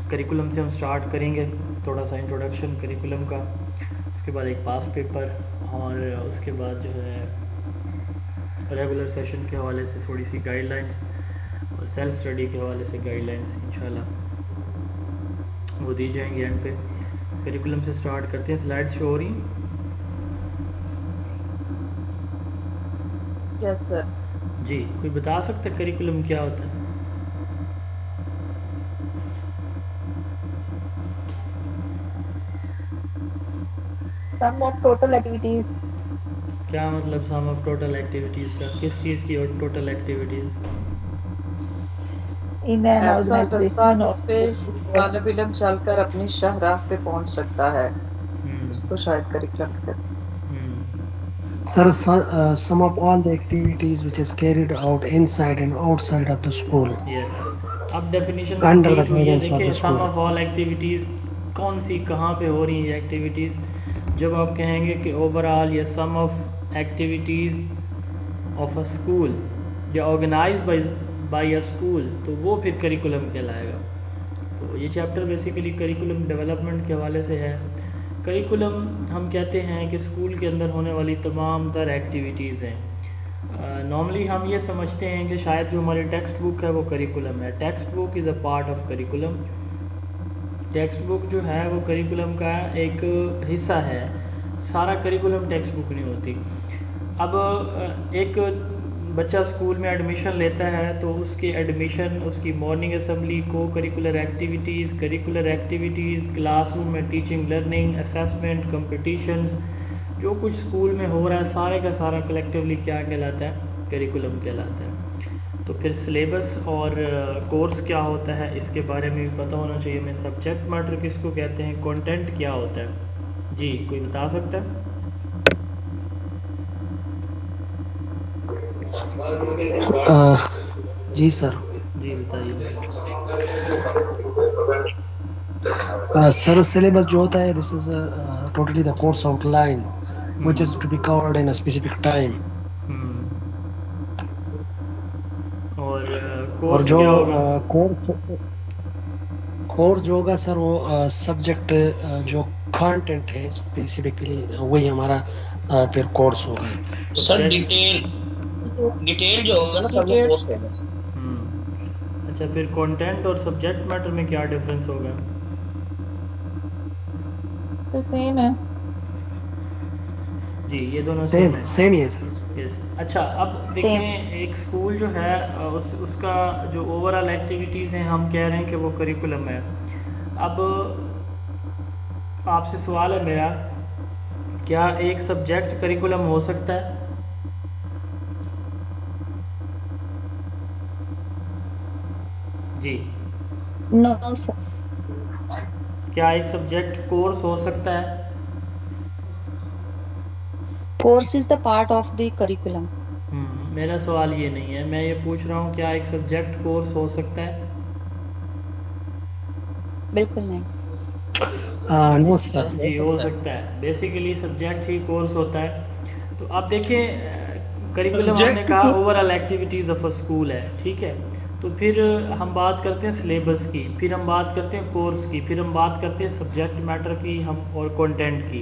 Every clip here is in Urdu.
کریکولم سے ہم سٹارٹ کریں گے، تھوڑا سا انٹروڈکشن کریکولم کا، اس کے بعد ایک پاس پیپر، اور اس کے بعد جو ہے ریگولر سیشن کے حوالے سے تھوڑی سی گائیڈ لائنس، اور سیلف اسٹڈی کے حوالے سے گائیڈ لائنس انشاءاللہ وہ دی جائیں گی اینڈ پہ۔ کریکولم سے سٹارٹ کرتے ہیں، سلائڈ شو ہو رہی ہیں؟ یس سر۔ جی، کوئی بتا سکتا ہے کریکولم کیا ہوتا ہے؟ سم آف ٹوٹل ایکٹیویٹیز کیا مطلب سم آف ٹوٹل ایکٹیویٹیز کا؟ کس چیز کی ٹوٹل ایکٹیویٹیز؟ ان این ایسا رستہ آرگنائزیشن جس پہ طالب علم چل کر اپنی شاہراہ پہ پہنچ سکتا ہے، اس کو شاید کریکولم کہتے ہیں۔ Sir, some of all the activities which is carried out inside and outside of the school یس، اب ڈیفینیشن under the کمپلیٹ ہوئی ہے۔ guidance of دیکھیں the some school. Of all activities کون سی کہاں پہ ہو رہی ہیں یہ ایکٹیویٹیز؟ جب آپ کہیں گے کہ اوور آل یا sum of activities of a school یا آرگنائز بائی اے اسکول، تو وہ پھر کریکولم کہلائے گا۔ تو یہ چیپٹر بیسیکلی کریکولم ڈیولپمنٹ کے حوالے سے ہے۔ کریکولم ہم کہتے ہیں کہ اسکول کے اندر ہونے والی تمام تر ایکٹیویٹیز ہیں۔ نارملی ہم یہ سمجھتے ہیں کہ شاید جو ہماری ٹیکسٹ بک ہے وہ کریکولم ہے۔ Text book is a part of curriculum. Text book جو ہے وہ کریکولم کا ایک حصہ ہے، سارا کریکولم ٹیکسٹ بک نہیں ہوتی۔ اب ایک بچہ اسکول میں ایڈمیشن لیتا ہے تو اس کی ایڈمیشن، اس کی مارننگ اسمبلی، کو کریکولر ایکٹیویٹیز، کلاس روم میں ٹیچنگ لرننگ، اسیسمنٹ، کمپٹیشنز، جو کچھ اسکول میں ہو رہا ہے سارے کا سارا کلیکٹیولی کیا کہلاتا ہے؟ کریکولم کہلاتا ہے۔ تو پھر سلیبس اور کورس کیا ہوتا ہے اس کے بارے میں بھی پتہ ہونا چاہیے ہمیں۔ سبجیکٹ میٹر کس کو کہتے ہیں؟ کنٹینٹ کیا ہوتا ہے؟ جی کوئی بتا سکتا ہے؟ جی سر، جی بتائیے۔ سر syllabus جو ہوتا ہے this is totally the course outline which is to be covered in a specific time. اور اور کورس جو کیا ہوگا؟ کورس جو ہوگا سر وہ سبجیکٹ جو کانٹینٹ ہے اسپیسیفکلی وہی ہمارا پھر کورس ہوگا۔ سر ڈیٹیل جو ہوگا نا سر وہ کورس ہوگا۔ اچھا، پھر کنٹینٹ اور سبجیکٹ میٹر میں کیا ڈفرینس ہوگا؟ تو سیم ہے۔ جی یہ دونوں سیم ہیں، سیم ہی ہے سر۔ یس۔ اچھا اب دیکھیں ایک اسکول جو ہے اس کا جو اوور آل ایکٹیویٹیز ہیں ہم کہہ رہے ہیں کہ وہ کریکولم ہے۔ اب آپ سے سوال ہے میرا، کیا ایک سبجیکٹ کریکولم ہو سکتا ہے؟ جی نو سر۔ کیا ایک سبجیکٹ کورس ہو سکتا ہے؟ Course is the part of the curriculum. میرا سوال یہ نہیں ہے، میں یہ پوچھ رہا ہوں کیا ایک سبجیکٹ کورس ہو سکتا ہے؟ بالکل نہیں۔ نو سر۔ جی ہو سکتا ہے، بیسیکلی سبجیکٹ ہی کورس ہوتا ہے۔ تو آپ دیکھیں کریکولم ہم نے کہا over all activities of a school ہے، ٹھیک ہے؟ تو پھر ہم بات کرتے ہیں سلیبس کی، پھر ہم بات کرتے ہیں کورس کی، پھر ہم بات کرتے ہیں سبجیکٹ میٹر کی اور کنٹینٹ کی۔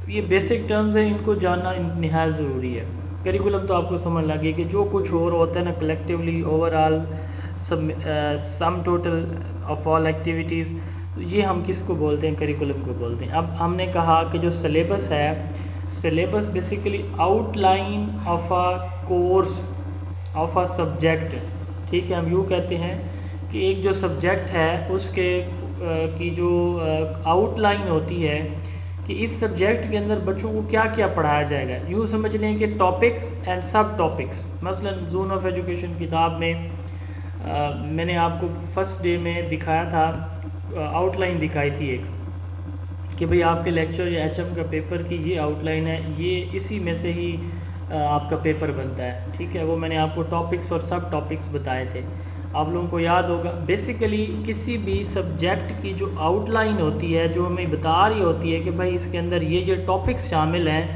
یہ بیسک ٹرمز ہیں، ان کو جاننا نہایت ضروری ہے۔ کریکولم تو آپ کو سمجھ لگے کہ جو کچھ اور ہوتا ہے نا collectively over all sum total of all activities, یہ ہم کس کو بولتے ہیں؟ کریکولم کو بولتے ہیں۔ اب ہم نے کہا کہ جو سلیبس ہے، syllabus basically out line of a course of a subject, ٹھیک ہے؟ ہم یوں کہتے ہیں کہ ایک جو سبجیکٹ ہے اس کے کی جو آؤٹ لائن ہوتی ہے کہ اس سبجیکٹ کے اندر بچوں کو کیا کیا پڑھایا جائے گا۔ یوں سمجھ لیں کہ ٹاپکس اینڈ سب ٹاپکس۔ مثلا زون آف ایجوکیشن کتاب میں میں نے آپ کو فرسٹ ڈے میں دکھایا تھا، آؤٹ لائن دکھائی تھی ایک، کہ بھئی آپ کے لیکچر یا ایچ ایم کا پیپر کی یہ آؤٹ لائن ہے، یہ اسی میں سے ہی آپ کا پیپر بنتا ہے، ٹھیک ہے؟ وہ میں نے آپ کو ٹاپکس اور سب ٹاپکس بتائے تھے، آپ لوگوں کو یاد ہوگا۔ بیسیکلی کسی بھی سبجیکٹ کی جو آؤٹ لائن ہوتی ہے، جو ہمیں بتا رہی ہوتی ہے کہ بھائی اس کے اندر یہ جو ٹاپکس شامل ہیں،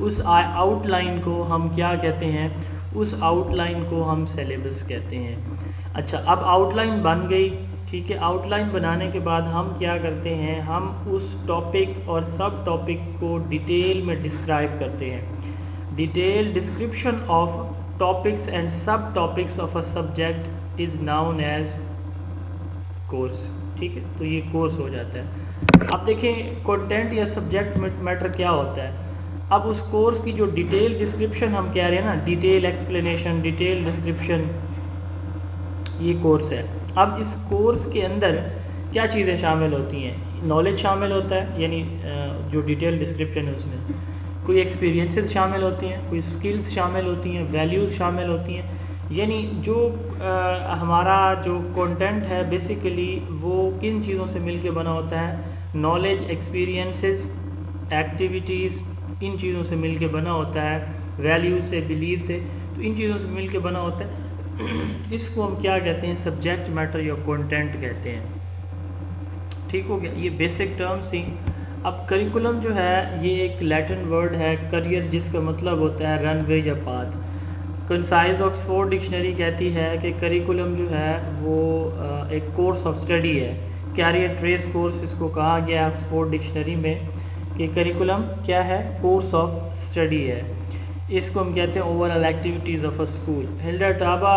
اس آؤٹ لائن کو ہم کیا کہتے ہیں؟ اس آؤٹ لائن کو ہم سلیبس کہتے ہیں۔ اچھا اب آؤٹ لائن بن گئی، ٹھیک ہے. آؤٹ لائن بنانے کے بعد ہم کیا کرتے ہیں, ہم اس ٹاپک اور سب ٹاپک کو ڈیٹیل میں ڈسکرائب کرتے ہیں. Detail description of topics and subtopics of a subject is known as course. ٹھیک ہے, تو یہ کورس ہو جاتا ہے. اب دیکھیں کنٹینٹ یا سبجیکٹ میٹر کیا ہوتا ہے. اب اس کورس کی جو ڈیٹیل ڈسکرپشن ہم کہہ رہے ہیں نا, ڈیٹیل ایکسپلینیشن, ڈیٹیل ڈسکرپشن, یہ کورس ہے. اب اس کورس کے اندر کیا چیزیں شامل ہوتی ہیں؟ نالج شامل ہوتا ہے, یعنی جو ڈیٹیل ڈسکرپشن ہے اس میں کوئی ایکسپیرینسز شامل ہوتی ہیں, کوئی سکلز شامل ہوتی ہیں, ویلیوز شامل ہوتی ہیں. یعنی جو ہمارا جو کنٹینٹ ہے بیسیکلی وہ کن چیزوں سے مل کے بنا ہوتا ہے؟ نالج, ایکسپیرینسز, ایکٹیویٹیز, ان چیزوں سے مل کے بنا ہوتا ہے. ویلیوز سے, بلیف سے, تو ان چیزوں سے مل کے بنا ہوتا ہے. اس کو ہم کیا کہتے ہیں؟ سبجیکٹ میٹر یا کنٹینٹ کہتے ہیں. ٹھیک ہو گیا, یہ بیسک ٹرمز تھیں. اب کریکولم جو ہے یہ ایک لیٹن ورڈ ہے کریئر, جس کا مطلب ہوتا ہے رن وے یا پاتھ. کنسائز آکسفورڈ ڈکشنری کہتی ہے کہ کریکولم جو ہے وہ ایک کورس آف اسٹڈی ہے. کیریئر ٹریس کورس اس کو کہا گیا آکسفورڈ ڈکشنری میں کہ کریکولم کیا ہے؟ کورس آف اسٹڈی ہے. اس کو ہم کہتے ہیں overall activities of a school. Hilda Taba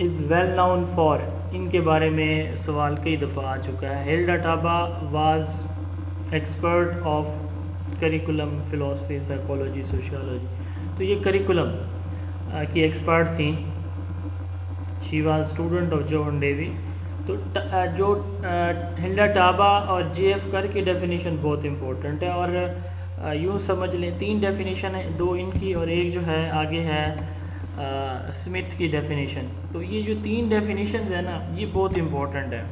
is well known for, ان کے بارے میں سوال کئی دفعہ آ چکا ہے. Hilda Taba was expert of curriculum, philosophy, psychology, sociology. تو یہ کریکولم کی ایکسپرٹ تھیں. She was student of John Dewey. تو جو ہلڈا ٹابا اور جے ایف کر کی ڈیفینیشن بہت امپورٹنٹ ہے, اور یوں سمجھ لیں 3 ڈیفینیشن ہیں, 2 ان کی اور ایک جو ہے آگے ہے اسمتھ کی ڈیفینیشن. تو یہ جو 3 ڈیفینیشنز ہیں نا, یہ بہت امپورٹنٹ ہے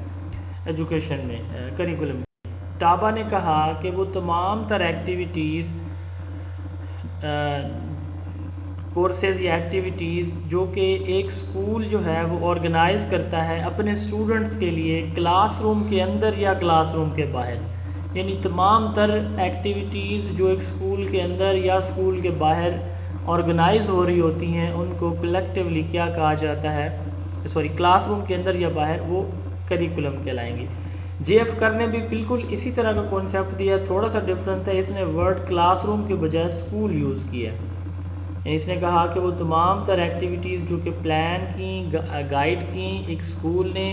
ایجوکیشن میں, کریکولم. ٹابا نے کہا کہ وہ تمام تر ایکٹیویٹیز, کورسز یا ایکٹیویٹیز جو کہ ایک اسکول جو ہے وہ آرگنائز کرتا ہے اپنے اسٹوڈنٹس کے لیے کلاس روم کے اندر یا کلاس روم کے باہر, یعنی تمام تر ایکٹیویٹیز جو ایک اسکول کے اندر یا اسکول کے باہر آرگنائز ہو رہی ہوتی ہیں ان کو کلیکٹیولی کیا کہا جاتا ہے, کلاس روم کے اندر یا باہر, وہ کریکولم کہلائیں گے. جے ایف کر نے بھی بالکل اسی طرح کا کانسیپٹ دیا, تھوڑا سا ڈفرینس ہے, اس نے ورڈ کلاس روم کے بجائے اسکول یوز کیا. یعنی اس نے کہا کہ وہ تمام تر ایکٹیویٹیز جو کہ پلان کی, گائیڈ کی ایک اسکول نے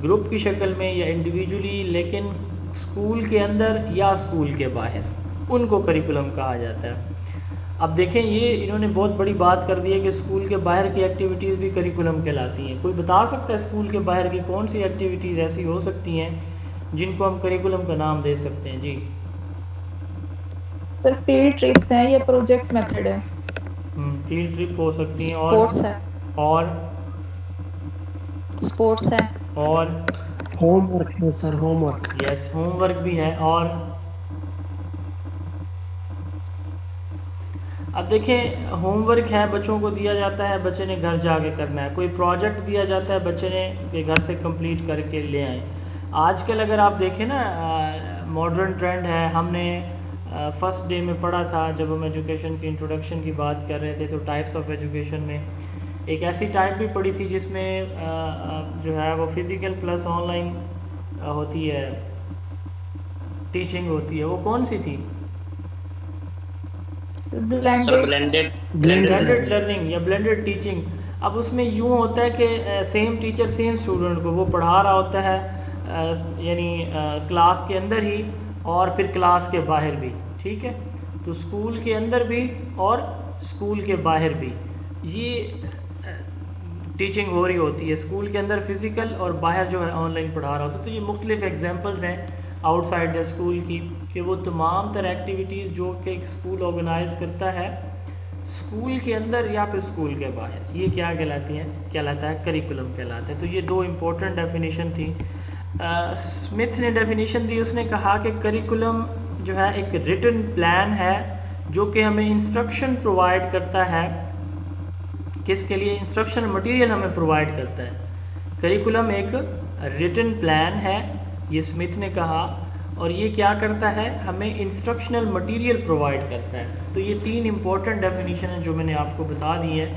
گروپ کی شکل میں یا انڈیویجولی, لیکن اسکول کے اندر یا اسکول کے باہر, ان کو کریکولم کہا جاتا ہے. اب دیکھیں یہ انہوں نے بہت بڑی بات کر دی ہے کہ اسکول کے باہر کی ایکٹیویٹیز بھی کریکولم کہلاتی ہیں. کوئی بتا سکتا ہے اسکول کے باہر کی کون سی ایکٹیویٹیز ایسی ہو سکتی ہیں جن کو ہم کریکولم کا نام دے سکتے ہیں؟ جی سر فیلڈ ٹرپس ہیں یا پروجیکٹ میتھڈ ہے. فیلڈ ٹرپ ہو سکتی ہیں, اسپورٹس ہے, اور اسپورٹس ہے, اور ہوم ورک ہے سر, ہوم ورک. یس, ہوم ورک بھی ہے. اور اب دیکھیں ہوم ورک ہے, بچوں کو دیا جاتا ہے, بچے نے گھر جا کے کرنا ہے. کوئی پروجیکٹ دیا جاتا ہے, بچے نے کہ گھر سے کمپلیٹ کر کے لے آئیں. آج کل اگر آپ دیکھیں نا, ماڈرن ٹرینڈ ہے, ہم نے فرسٹ ڈے میں پڑھا تھا جب ہم ایجوکیشن کی انٹروڈکشن کی بات کر رہے تھے, تو ٹائپس آف ایجوکیشن میں ایک ایسی ٹائپ بھی پڑھی تھی جس میں جو ہے وہ فزیکل پلس آن لائن ہوتی ہے, ٹیچنگ ہوتی ہے. وہ کون سی تھی؟ بلینڈڈ لرننگ یا بلینڈڈ ٹیچنگ. اب اس میں یوں ہوتا ہے کہ سیم ٹیچر سیم اسٹوڈنٹ کو وہ پڑھا رہا ہوتا ہے, یعنی کلاس کے اندر ہی اور پھر کلاس کے باہر بھی. ٹھیک ہے, تو اسکول کے اندر بھی اور اسکول کے باہر بھی یہ ٹیچنگ ہو رہی ہوتی ہے. اسکول کے اندر فزیکل اور باہر جو ہے آن لائن پڑھا رہا ہوتا ہے. تو یہ مختلف ایگزامپلز ہیں آؤٹ سائڈ دا اسکول کی, کہ وہ تمام تر ایکٹیویٹیز جو کہ ایک اسکول آرگنائز کرتا ہے اسکول کے اندر یا پھر اسکول کے باہر, یہ کیا کہلاتی ہیں؟ کہلاتا ہے کریکولم کہلاتا ہے. تو یہ 2 امپورٹنٹ ڈیفینیشن تھی. اسمتھ نے ڈیفینیشن دی, اس نے کہا کہ کریکولم جو ہے ایک ریٹن پلان ہے جو کہ ہمیں انسٹرکشن پرووائڈ کرتا ہے. کس کے لیے؟ انسٹرکشن مٹیریل ہمیں پرووائڈ کرتا ہے. کریکولم ایک ریٹن پلان ہے, یہ اسمتھ نے کہا, اور یہ کیا کرتا ہے؟ ہمیں انسٹرکشنل مٹیریل پرووائڈ کرتا ہے. تو یہ 3 امپورٹنٹ ڈیفینیشن ہیں جو میں نے آپ کو بتا دی ہے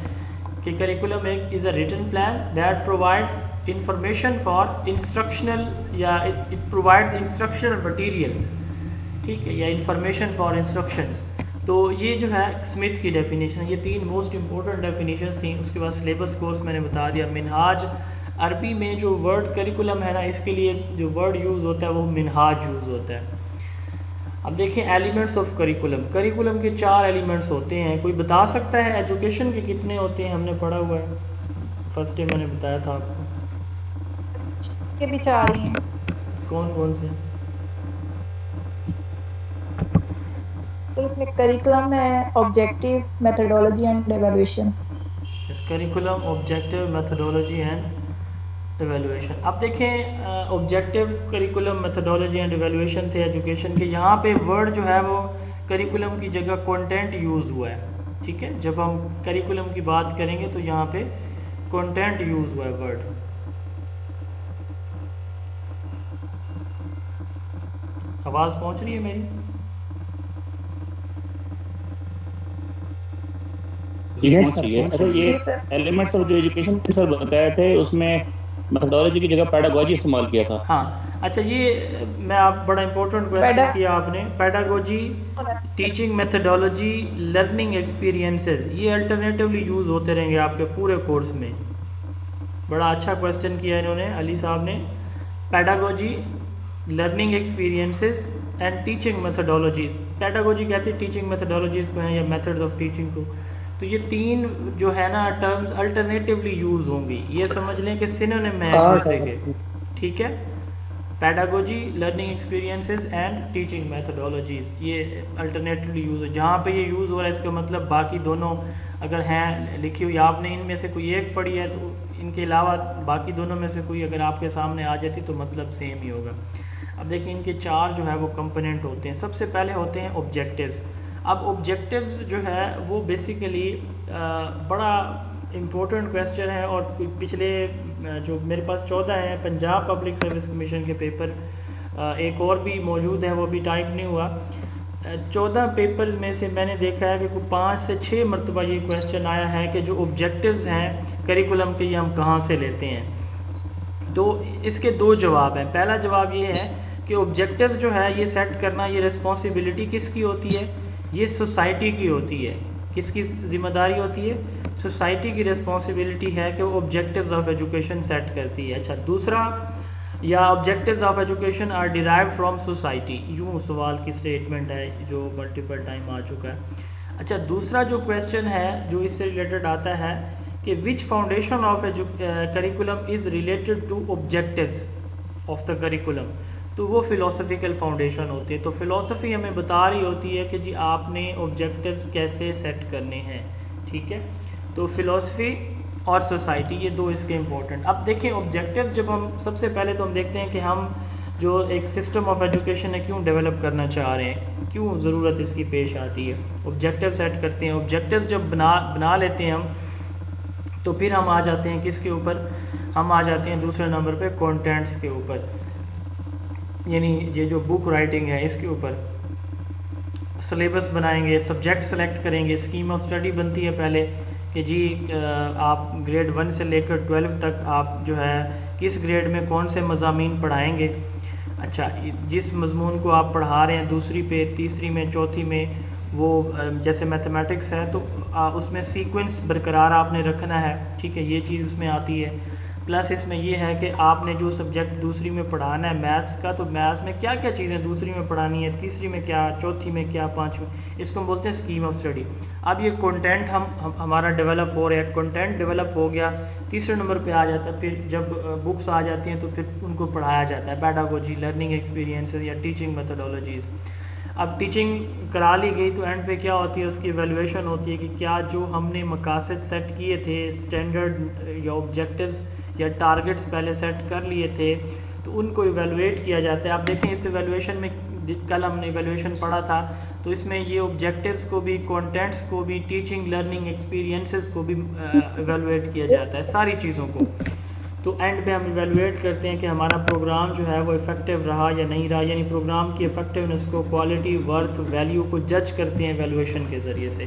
کہ کریکولم ایک is a written plan that provides information for instructional یا اٹ پرووائڈز انسٹرکشنل مٹیریل، ٹھیک ہے، یا انفارمیشن فار انسٹرکشنز. تو یہ جو ہے اسمتھ کی ڈیفینیشن ہے. یہ 3 موسٹ امپورٹنٹ ڈیفینیشنز تھیں. اس کے بعد سلیبس کورس میں نے بتا دیا. منہاج عربی میں جو ورڈ کریکولم ہے نا، اس کے لیے جو ورڈ یوز ہوتا ہے وہ منہاج یوز ہوتا ہے. اب دیکھیں ایلیمنٹس آف کریکولم. کریکولم کے 4 ایلیمنٹس ہوتے ہیں. کوئی بتا سکتا ہے ایجوکیشن کے کتنے ہوتے ہیں؟ ہم نے پڑھا ہوا ہے فرسٹ ڈے، میں نے بتایا تھا آپ کو. کے بھی 4 ہی ہیں. کون کون سے؟ تو اس میں کریکولم ہے، objective, methodology and evaluation. Curriculum, objective, methodology and evaluation. اب دیکھیں objective, curriculum, methodology and evaluation تھے ایجوکیشن کے. یہاں پہ ورڈ جو ہے وہ کریکولم کی جگہ کنٹینٹ یوز ہوا ہے. ٹھیک ہے، جب ہم کریکولم کی بات کریں گے تو یہاں پہ کنٹینٹ یوز ہوا ہے ورڈ. آواز پہنچ رہی ہے میری؟ اچھا یہ ایلیمنٹس آف ایجوکیشن سر بتایا تھے، اس میں میتھڈولوجی کی جگہ پیڈاگوجی استعمال کیا تھا. ہاں اچھا، یہ میں آپ بڑا امپورٹنٹ کویسچن کیا آپ نے. Pedagogy, teaching methodology, learning experiences, یہ الٹرنیٹیولی یوز ہوتے رہیں گے آپ کے پورے کورس میں. بڑا اچھا کویسچن کیا انہوں نے، علی صاحب نے. Pedagogy, learning experiences and teaching methodologies. Pedagogy کہتے ہیں ٹیچنگ میتھڈولوجیز کو ہیں یا میتھڈز آف ٹیچنگ کو. تو یہ 3 جو ہے نا ٹرمز الٹرنیٹیولی یوز ہوں گی. یہ سمجھ لیں کہ سینونیم ہے ایک دوسرے کے. ٹھیک ہے، pedagogy, learning experiences and teaching methodologies, یہ الٹرنیٹیولی یوز ہو. جہاں پہ یہ یوز ہو رہا ہے اس کا مطلب باقی دونوں اگر ہیں لکھی ہوئی، آپ نے ان میں سے کوئی ایک پڑھی ہے تو ان کے علاوہ باقی دونوں میں سے کوئی اگر آپ کے سامنے آ جاتی تو مطلب سیم ہی ہوگا. اب دیکھیں ان کے 4 جو ہے وہ کمپوننٹ ہوتے ہیں. سب سے پہلے ہوتے ہیں آبجیکٹیوز. اب آبجیکٹیوز جو ہے وہ بیسیکلی بڑا امپورٹنٹ کویسچن ہے، اور پچھلے جو میرے پاس 14 ہیں پنجاب پبلک سروس کمیشن کے پیپر، ایک اور بھی موجود ہے وہ بھی ٹائپ نہیں ہوا. 14 پیپرز میں سے میں نے دیکھا ہے کہ کوئی 5 سے 6 مرتبہ یہ کویسچن آیا ہے کہ جو آبجیکٹیوز ہیں کریکولم کے یہ ہم کہاں سے لیتے ہیں. تو اس کے 2 جواب ہیں. پہلا جواب یہ ہے کہ آبجیکٹیوز جو ہے یہ سیٹ کرنا، یہ رسپانسبلٹی کس کی ہوتی ہے؟ یہ سوسائٹی کی ہوتی ہے. کس کی ذمہ داری ہوتی ہے؟ سوسائٹی کی رسپانسبلٹی ہے کہ وہ آبجیکٹیوز آف ایجوکیشن سیٹ کرتی ہے. اچھا، دوسرا، یا objectives of education are derived from society, یوں سوال کی اسٹیٹمنٹ ہے جو ملٹیپل ٹائم آ چکا ہے. اچھا، دوسرا جو کویسچن ہے جو اس سے ریلیٹڈ آتا ہے کہ which foundation of curriculum is related to objectives of the curriculum. تو وہ فلاسفیکل فاؤنڈیشن ہوتی ہے. تو فلاسفی ہمیں بتا رہی ہوتی ہے کہ جی آپ نے آبجیکٹیوز کیسے سیٹ کرنے ہیں. ٹھیک ہے، تو فلاسفی اور سوسائٹی، یہ 2 اس کے امپورٹنٹ. اب دیکھیں آبجیکٹیوز جب ہم سب سے پہلے تو ہم دیکھتے ہیں کہ ہم جو ایک سسٹم آف ایجوکیشن ہے کیوں ڈیولپ کرنا چاہ رہے ہیں، کیوں ضرورت اس کی پیش آتی ہے. آبجیکٹیو سیٹ کرتے ہیں. آبجیکٹیوز جب بنا لیتے ہیں ہم، تو پھر ہم آ جاتے ہیں کس کے اوپر؟ ہم آ جاتے ہیں دوسرے نمبر پہ کانٹینٹس کے اوپر، یعنی یہ جو بک رائٹنگ ہے اس کے اوپر. سلیبس بنائیں گے، سبجیکٹ سلیکٹ کریں گے، اسکیم آف اسٹڈی بنتی ہے پہلے کہ جی آپ گریڈ 1 سے لے کر 12 تک آپ جو ہے کس گریڈ میں کون سے مضامین پڑھائیں گے. اچھا، جس مضمون کو آپ پڑھا رہے ہیں دوسری پہ، تیسری میں، چوتھی میں، وہ جیسے میتھمیٹکس ہے تو اس میں سیکوینس برقرار آپ نے رکھنا ہے. ٹھیک ہے، یہ چیز اس میں آتی ہے. پلس اس میں یہ ہے کہ آپ نے جو سبجیکٹ دوسری میں پڑھانا ہے میتھس کا، تو میتھس میں کیا کیا چیزیں دوسری میں پڑھانی ہے، تیسری میں کیا، چوتھی میں کیا، پانچویں، اس کو ہم بولتے ہیں اسکیم آف اسٹڈی. اب یہ کنٹینٹ ہمارا ڈیولپ ہو رہا ہے. کنٹینٹ ڈیولپ ہو گیا، تیسرے نمبر پہ آ جاتا ہے. پھر جب بکس آ جاتی ہیں تو پھر ان کو پڑھایا جاتا ہے. پیڈاگوجی، لرننگ ایکسپیرینسز یا ٹیچنگ میتھڈولوجیز. اب ٹیچنگ کرا لی گئی تو اینڈ پہ کیا ہوتی ہے؟ اس کی ایویلویشن ہوتی ہے کہ کیا جو ہم نے مقاصد سیٹ کیے تھے، اسٹینڈرڈ یا آبجیکٹیوز یا ٹارگٹس پہلے سیٹ کر لیے تھے، تو ان کو ایویلویٹ کیا جاتا ہے. آپ دیکھیں اس ایویلویشن میں کل ہم نے ایویلویشن پڑھا تھا تو اس میں یہ آبجیکٹیوز کو بھی، کانٹینٹس کو بھی، ٹیچنگ لرننگ ایکسپیرینسز کو بھی ایویلویٹ کیا جاتا ہے، ساری چیزوں کو. تو اینڈ پہ ہم ایویلویٹ کرتے ہیں کہ ہمارا پروگرام جو ہے وہ افیکٹو رہا یا نہیں رہا، یعنی پروگرام کی افیکٹونیس کو، کوالٹی، ورتھ، ویلیو کو جج کرتے ہیں ایویلویشن کے ذریعے سے.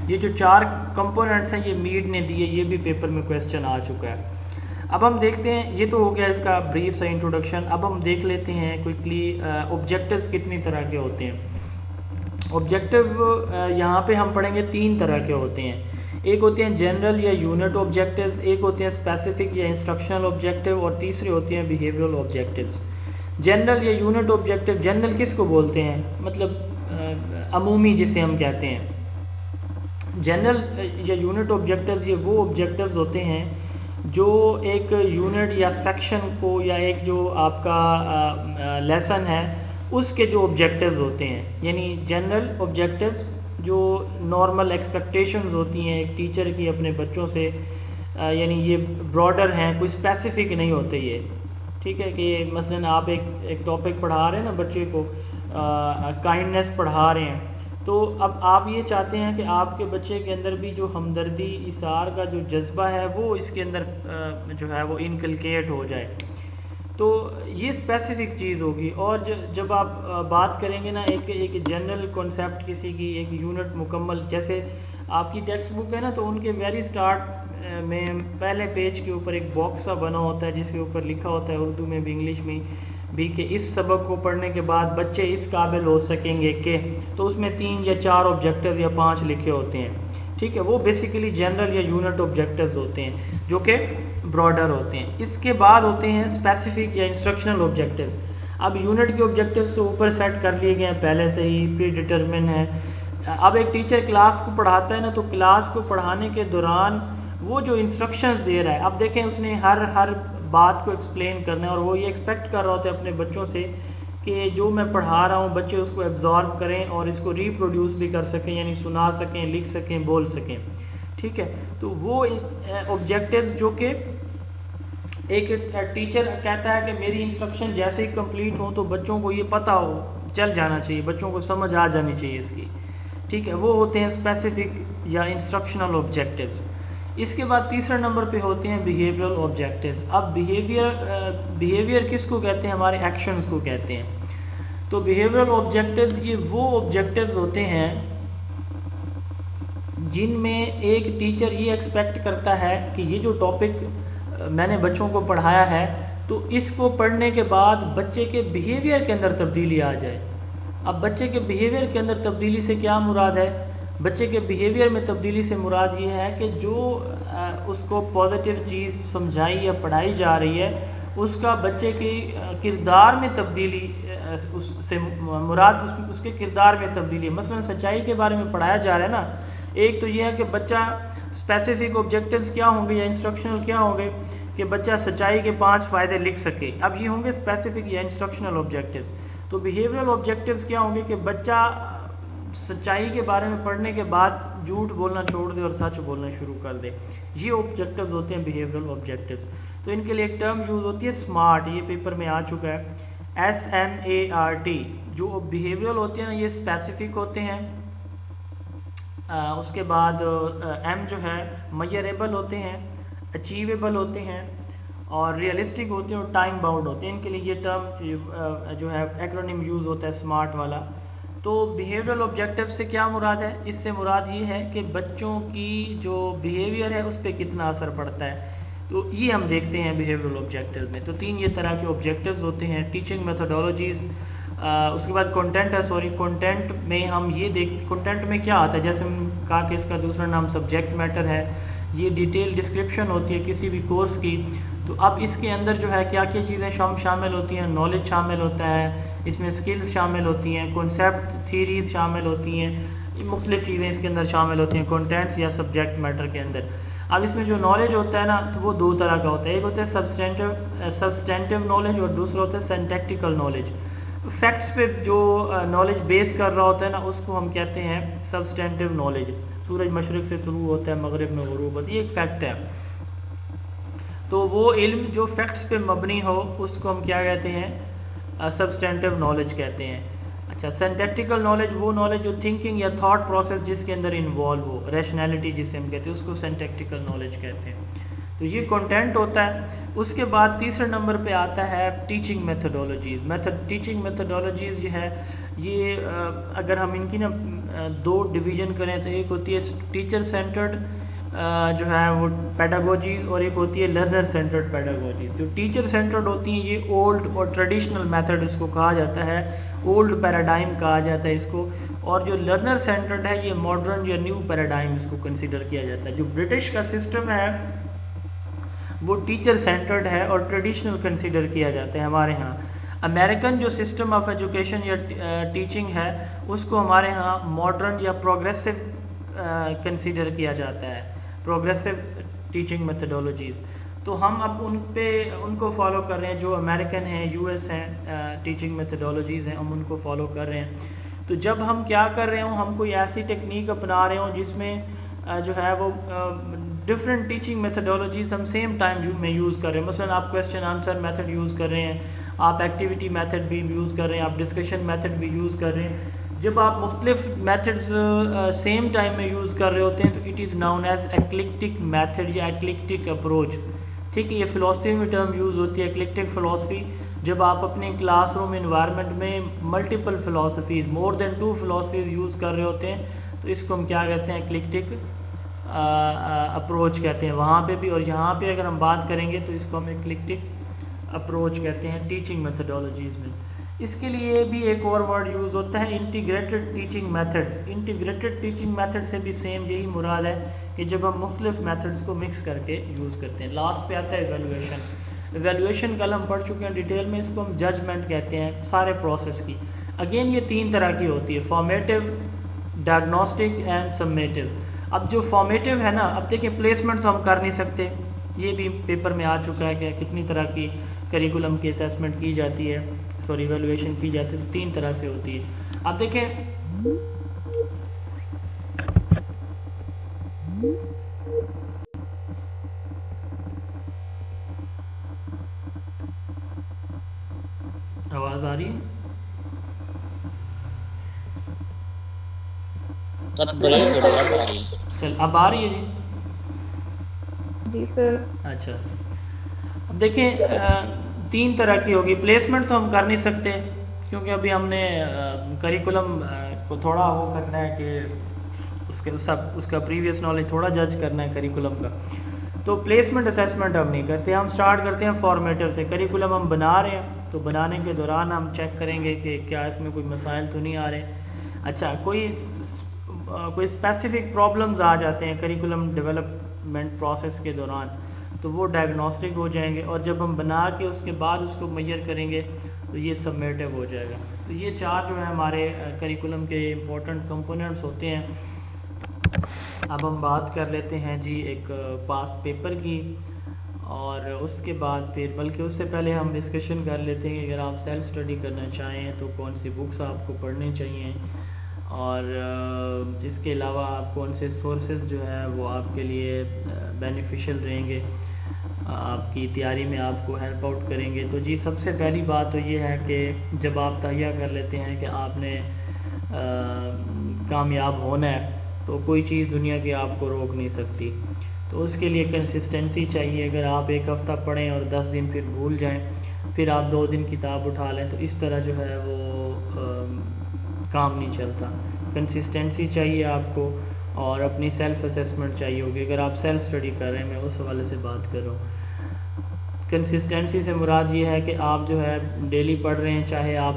یہ جو 4 کمپوننٹس ہیں یہ میڈ نے دیے، یہ بھی پیپر میں کویسچن آ چکا ہے. اب ہم دیکھتے ہیں، یہ تو ہو گیا اس کا بریف سا انٹروڈکشن. اب ہم دیکھ لیتے ہیں کوئکلی آبجیکٹیوز کتنی طرح کے ہوتے ہیں. آبجیکٹیو یہاں پہ ہم پڑھیں گے 3 طرح کے ہوتے ہیں. ایک ہوتے ہیں جنرل یا یونٹ آبجیکٹیوز، ایک ہوتے ہیں اسپیسیفک یا انسٹرکشنل آبجیکٹیو، اور تیسرے ہوتے ہیں بیہیویئرل آبجیکٹیوز. جنرل یا یونٹ آبجیکٹیو، جنرل کس کو بولتے ہیں؟ مطلب عمومی جسے ہم کہتے ہیں. جنرل یا یونٹ آبجیکٹیوز یہ وہ آبجیکٹیوز ہوتے ہیں جو ایک یونٹ یا سیکشن کو یا ایک جو آپ کا لیسن ہے اس کے جو آبجیکٹیوز ہوتے ہیں. یعنی جنرل آبجیکٹیوز جو نارمل ایکسپیکٹیشنز ہوتی ہیں ایک ٹیچر کی اپنے بچوں سے، یعنی یہ براڈر ہیں، کوئی اسپیسیفک نہیں ہوتے یہ. ٹھیک ہے کہ مثلا آپ ایک ٹاپک پڑھا رہے ہیں نا بچے کو، کائنڈنیس پڑھا رہے ہیں، تو اب آپ یہ چاہتے ہیں کہ آپ کے بچے کے اندر بھی جو ہمدردی ایثار کا جو جذبہ ہے وہ اس کے اندر جو ہے وہ انکلکیٹ ہو جائے. تو یہ اسپیسیفک چیز ہوگی. اور جب آپ بات کریں گے نا ایک جنرل کانسیپٹ کسی کی، ایک یونٹ مکمل، جیسے آپ کی ٹیکسٹ بک ہے نا تو ان کے ویری سٹارٹ میں پہلے پیج کے اوپر ایک باکس سا بنا ہوتا ہے جس کے اوپر لکھا ہوتا ہے اردو میں بھی انگلش میں بھی کہ اس سبق کو پڑھنے کے بعد بچے اس قابل ہو سکیں گے کہ، تو اس میں 3 یا 4 آبجیکٹیو یا 5 لکھے ہوتے ہیں. ٹھیک ہے، وہ بیسیکلی جنرل یا یونٹ آبجیکٹیوز ہوتے ہیں جو کہ براڈر ہوتے ہیں. اس کے بعد ہوتے ہیں اسپیسیفک یا انسٹرکشنل آبجیکٹیوز. اب یونٹ کے آبجیکٹیوز تو اوپر سیٹ کر لیے گئے ہیں پہلے سے ہی، پری ڈیٹرمن ہے. اب ایک ٹیچر کلاس کو پڑھاتا ہے نا تو کلاس کو پڑھانے کے دوران وہ جو انسٹرکشنز دے رہا ہے، اب دیکھیں اس نے ہر بات کو ایکسپلین کرنا ہے اور وہ یہ ایکسپیکٹ کر رہا ہوتا ہے اپنے بچوں سے کہ جو میں پڑھا رہا ہوں بچے اس کو ایبزارب کریں اور اس کو ریپروڈیوس بھی کر سکیں، یعنی سنا سکیں، لکھ سکیں، بول سکیں. ٹھیک ہے، تو وہ آبجیکٹیوز جو کہ ایک ٹیچر کہتا ہے کہ میری انسٹرکشن جیسے ہی کمپلیٹ ہوں تو بچوں کو یہ پتہ ہو، چل جانا چاہیے، بچوں کو سمجھ آ جانی چاہیے اس کی. ٹھیک ہے، وہ ہوتے ہیں اسپیسیفک یا انسٹرکشنل آبجیکٹیوز. اس کے بعد تیسرے نمبر پہ ہوتے ہیں بیہیویئرل آبجیکٹیوز. اب بیہیویئر کس کو کہتے ہیں؟ ہمارے ایکشنز کو کہتے ہیں. تو بیہیویئرل آبجیکٹیوز یہ وہ آبجیکٹیوز ہوتے ہیں جن میں ایک ٹیچر یہ ایکسپیکٹ کرتا ہے کہ یہ جو ٹاپک میں نے بچوں کو پڑھایا ہے تو اس کو پڑھنے کے بعد بچے کے بیہیویئر کے اندر تبدیلی آ جائے. اب بچے کے بیہیویئر کے اندر تبدیلی سے کیا مراد ہے؟ بچے کے بیہیویئر میں تبدیلی سے مراد یہ ہے کہ جو اس کو پازیٹیو چیز سمجھائی یا پڑھائی جا رہی ہے اس کا بچے کے کردار میں تبدیلی، اس سے مراد اس کے کردار میں تبدیلی ہے. مثلا سچائی کے بارے میں پڑھایا جا رہا ہے نا، ایک تو یہ ہے کہ بچہ اسپیسیفک آبجیکٹیوز کیا ہوں گے یا انسٹرکشنل کیا ہوں گے کہ بچہ سچائی کے 5 فائدے لکھ سکے. اب یہ ہوں گے اسپیسیفک یا انسٹرکشنل آبجیکٹیوز. تو بیہیویئرل آبجیکٹیوز کیا ہوں گے کہ بچہ سچائی کے بارے میں پڑھنے کے بعد جھوٹ بولنا چھوڑ دے اور سچ بولنا شروع کر دے. یہ آبجیکٹیوز ہوتے ہیں بیہیویئرل آبجیکٹیوز. تو ان کے لیے ایک ٹرم یوز ہوتی ہے سمارٹ، یہ پیپر میں آ چکا ہے، SMART. جو بیہیویئرل ہوتے ہیں نا یہ اسپیسیفک ہوتے ہیں. اس کے بعد M جو ہے میئریبل ہوتے ہیں، اچیویبل ہوتے ہیں، اور ریئلسٹک ہوتے ہیں، اور ٹائم باؤنڈ ہوتے ہیں. ان کے لیے یہ ٹرم جو ہے ایکرونیم یوز ہوتا ہے سمارٹ والا. تو بیہیویئرل آبجیکٹیو سے کیا مراد ہے؟ اس سے مراد یہ ہے کہ بچوں کی جو بیہیویئر ہے اس پہ کتنا اثر پڑتا ہے. تو یہ ہم دیکھتے ہیں بیہیویئرل آبجیکٹیو میں. تو 3 یہ طرح کے آبجیکٹیوز ہوتے ہیں. ٹیچنگ میتھڈولوجیز، اس کے بعد کنٹینٹ ہے. کنٹینٹ میں ہم یہ کنٹینٹ میں کیا آتا ہے، جیسے ہم نے کہا کہ اس کا دوسرا نام سبجیکٹ میٹر ہے. یہ ڈیٹیل ڈسکرپشن ہوتی ہے کسی بھی کورس کی. تو اب اس کے اندر جو ہے کیا کیا چیزیں شامل ہوتی ہیں؟ نالج شامل ہوتا ہے، اس میں سکلز شامل ہوتی ہیں، کنسیپٹ تھیریز شامل ہوتی ہیں، مختلف چیزیں اس کے اندر شامل ہوتی ہیں کنٹینٹس یا سبجیکٹ میٹر کے اندر. اب اس میں جو نالج ہوتا ہے نا تو وہ 2 طرح کا ہوتا ہے. ایک ہوتا ہے سبسٹینٹیو نالج اور دوسرا ہوتا ہے سینٹیکٹیکل نالج. فیکٹس پہ جو نالج بیس کر رہا ہوتا ہے نا اس کو ہم کہتے ہیں سبسٹینٹیو نالج. سورج مشرق سے طلوع ہوتا ہے، مغرب میں غروب ہوتا ہے، یہ ایک فیکٹ ہے. تو وہ علم جو فیکٹس پہ مبنی ہو اس کو ہم کیا کہتے ہیں؟ سبسٹینٹیو نالج کہتے ہیں. اچھا، سینٹیکٹیکل نالج وہ نالج جو تھنکنگ یا تھاٹ پروسیس جس کے اندر انوالو ہو، ریشنیلٹی جسے ہم کہتے ہیں، اس کو سینٹیکٹیکل نالج کہتے ہیں. تو یہ کنٹینٹ ہوتا ہے. اس کے بعد تیسرے نمبر پہ آتا ہے ٹیچنگ میتھڈولوجیز. ٹیچنگ میتھڈولوجیز جو ہے یہ اگر ہم ان کی نا 2 ڈویژن کریں تو ایک ہوتی ہے ٹیچر سینٹرڈ جو ہے وہ پیڈاگوجیز اور ایک ہوتی ہے لرنر سینٹرڈ پیڈاگوجیز. جو ٹیچر سینٹرڈ ہوتی ہیں یہ اولڈ اور ٹریڈیشنل میتھڈ اس کو کہا جاتا ہے, اولڈ پیراڈائم کہا جاتا ہے اس کو, اور جو لرنر سینٹرڈ ہے یہ ماڈرن یا نیو پیراڈائم اس کو کنسیڈر کیا جاتا ہے. جو برٹش کا سسٹم ہے وہ ٹیچر سینٹرڈ ہے اور ٹریڈیشنل کنسیڈر کیا جاتا ہے ہمارے ہاں. امریکن جو سسٹم آف ایجوکیشن یا ٹیچنگ ہے اس کو ہمارے ہاں ماڈرن یا پروگریسو کنسیڈر کیا جاتا ہے, پروگریسو ٹیچنگ میتھڈولوجیز. تو ہم اب ان کو فالو کر رہے ہیں جو امریکن ہیں, یو ایس ہیں ٹیچنگ میتھڈولوجیز ہیں, ہم ان کو فالو کر رہے ہیں. تو جب ہم کیا کر رہے ہوں, ہم کوئی ایسی ٹیکنیک اپنا رہے ہوں جس میں جو ہے وہ ڈفرینٹ ٹیچنگ میتھڈولوجیز ہم سیم ٹائم میں یوز کر رہے ہیں. مثلا آپ کویسچن آنسر میتھڈ یوز کر رہے ہیں, آپ ایکٹیویٹی میتھڈ بھی یوز کر رہے ہیں, آپ ڈسکشن میتھڈ بھی یوز کر رہے ہیں. جب آپ مختلف میتھڈز سیم ٹائم میں یوز کر رہے ہوتے ہیں تو it is known as eclectic method یا ایکلیکٹک اپروچ. ٹھیک ہے, یہ فلاسفی میں ٹرم یوز ہوتی ہے ایکلیکٹک فلاسفی. جب آپ اپنے کلاس روم انوائرمنٹ میں ملٹیپل فلاسفیز, مور دین 2 فلاسفیز یوز کر رہے ہوتے ہیں تو اس کو ہم کیا کہتے ہیں, ایکلیکٹک اپروچ کہتے ہیں وہاں پہ بھی. اور یہاں پہ اگر ہم بات کریں گے تو اس کو ہم ایکلیکٹک اپروچ کہتے ہیں ٹیچنگ میتھڈولوجیز میں. اس کے لیے بھی ایک اور ورڈ یوز ہوتا ہے integrated teaching methods. Integrated teaching method سے بھی سیم یہی مراد ہے کہ جب ہم مختلف میتھڈز کو مکس کر کے یوز کرتے ہیں. لاسٹ پہ آتا ہے ایویلویشن. ایویلویشن کل ہم پڑھ چکے ہیں ڈیٹیل میں, اس کو ہم ججمنٹ کہتے ہیں سارے پروسیس کی. اگین یہ 3 طرح کی ہوتی ہے, فارمیٹیو, ڈائگنوسٹک اینڈ سمیٹیو. اب جو فارمیٹیو ہے نا, اب دیکھیں پلیسمنٹ تو ہم کر نہیں سکتے, یہ بھی پیپر میں آ چکا ہے کہ کتنی طرح کی کریکولم کی اسیسمنٹ کی جاتی ہے, سوری ایویلویشن کی جاتی ہے. 3 طرح سے ہوتی ہے. اب دیکھیں آواز آ رہی ہے؟ چل اب آ رہی ہے جی. جی سر. اچھا, اب دیکھیں 3 طرح کی ہوگی. پلیسمنٹ تو ہم کر نہیں سکتے کیونکہ ابھی ہم نے کریکولم کو تھوڑا وہ کرنا ہے کہ اس کا پریویس نالج تھوڑا جج کرنا ہے کریکولم کا. تو پلیسمنٹ اسیسمنٹ ہم نہیں کرتے, ہم سٹارٹ کرتے ہیں فارمیٹیو سے. کریکولم ہم بنا رہے ہیں تو بنانے کے دوران ہم چیک کریں گے کہ کیا اس میں کوئی مسائل تو نہیں آ رہے. اچھا, کوئی اسپیسیفک پرابلمز آ جاتے ہیں کریکولم ڈیولپمنٹ پروسیس کے دوران تو وہ ڈائگنوسٹک ہو جائیں گے, اور جب ہم بنا کے اس کے بعد اس کو میئر کریں گے تو یہ سبمیٹیو ہو جائے گا. تو یہ 4 جو ہے ہمارے کریکولم کے امپورٹنٹ کمپوننٹس ہوتے ہیں. اب ہم بات کر لیتے ہیں جی ایک پاسٹ پیپر کی, اور اس کے بعد پھر بلکہ اس سے پہلے ہم ڈسکشن کر لیتے ہیں کہ اگر آپ سیلف اسٹڈی کرنا چاہیں تو کون سی بکس آپ کو پڑھنی چاہیے, اور اس کے علاوہ آپ کون سے سورسز جو ہے وہ آپ کے لیے بینیفیشل رہیں گے, آپ کی تیاری میں آپ کو ہیلپ آؤٹ کریں گے. تو جی سب سے پہلی بات تو یہ ہے کہ جب آپ تہیہ کر لیتے ہیں کہ آپ نے کامیاب ہونا ہے تو کوئی چیز دنیا کی آپ کو روک نہیں سکتی. تو اس کے لیے کنسسٹنسی چاہیے. اگر آپ 1 ہفتہ پڑھیں اور 10 دن پھر بھول جائیں, پھر آپ 2 دن کتاب اٹھا لیں, تو اس طرح جو ہے وہ کام نہیں چلتا. کنسسٹنسی چاہیے آپ کو, اور اپنی سیلف اسیسمنٹ چاہیے ہوگی. اگر آپ سیلف اسٹڈی کر رہے ہیں, میں اس حوالے سے بات کر رہا ہوں. کنسسٹنسی سے مراد یہ ہے کہ آپ جو ہے ڈیلی پڑھ رہے ہیں, چاہے آپ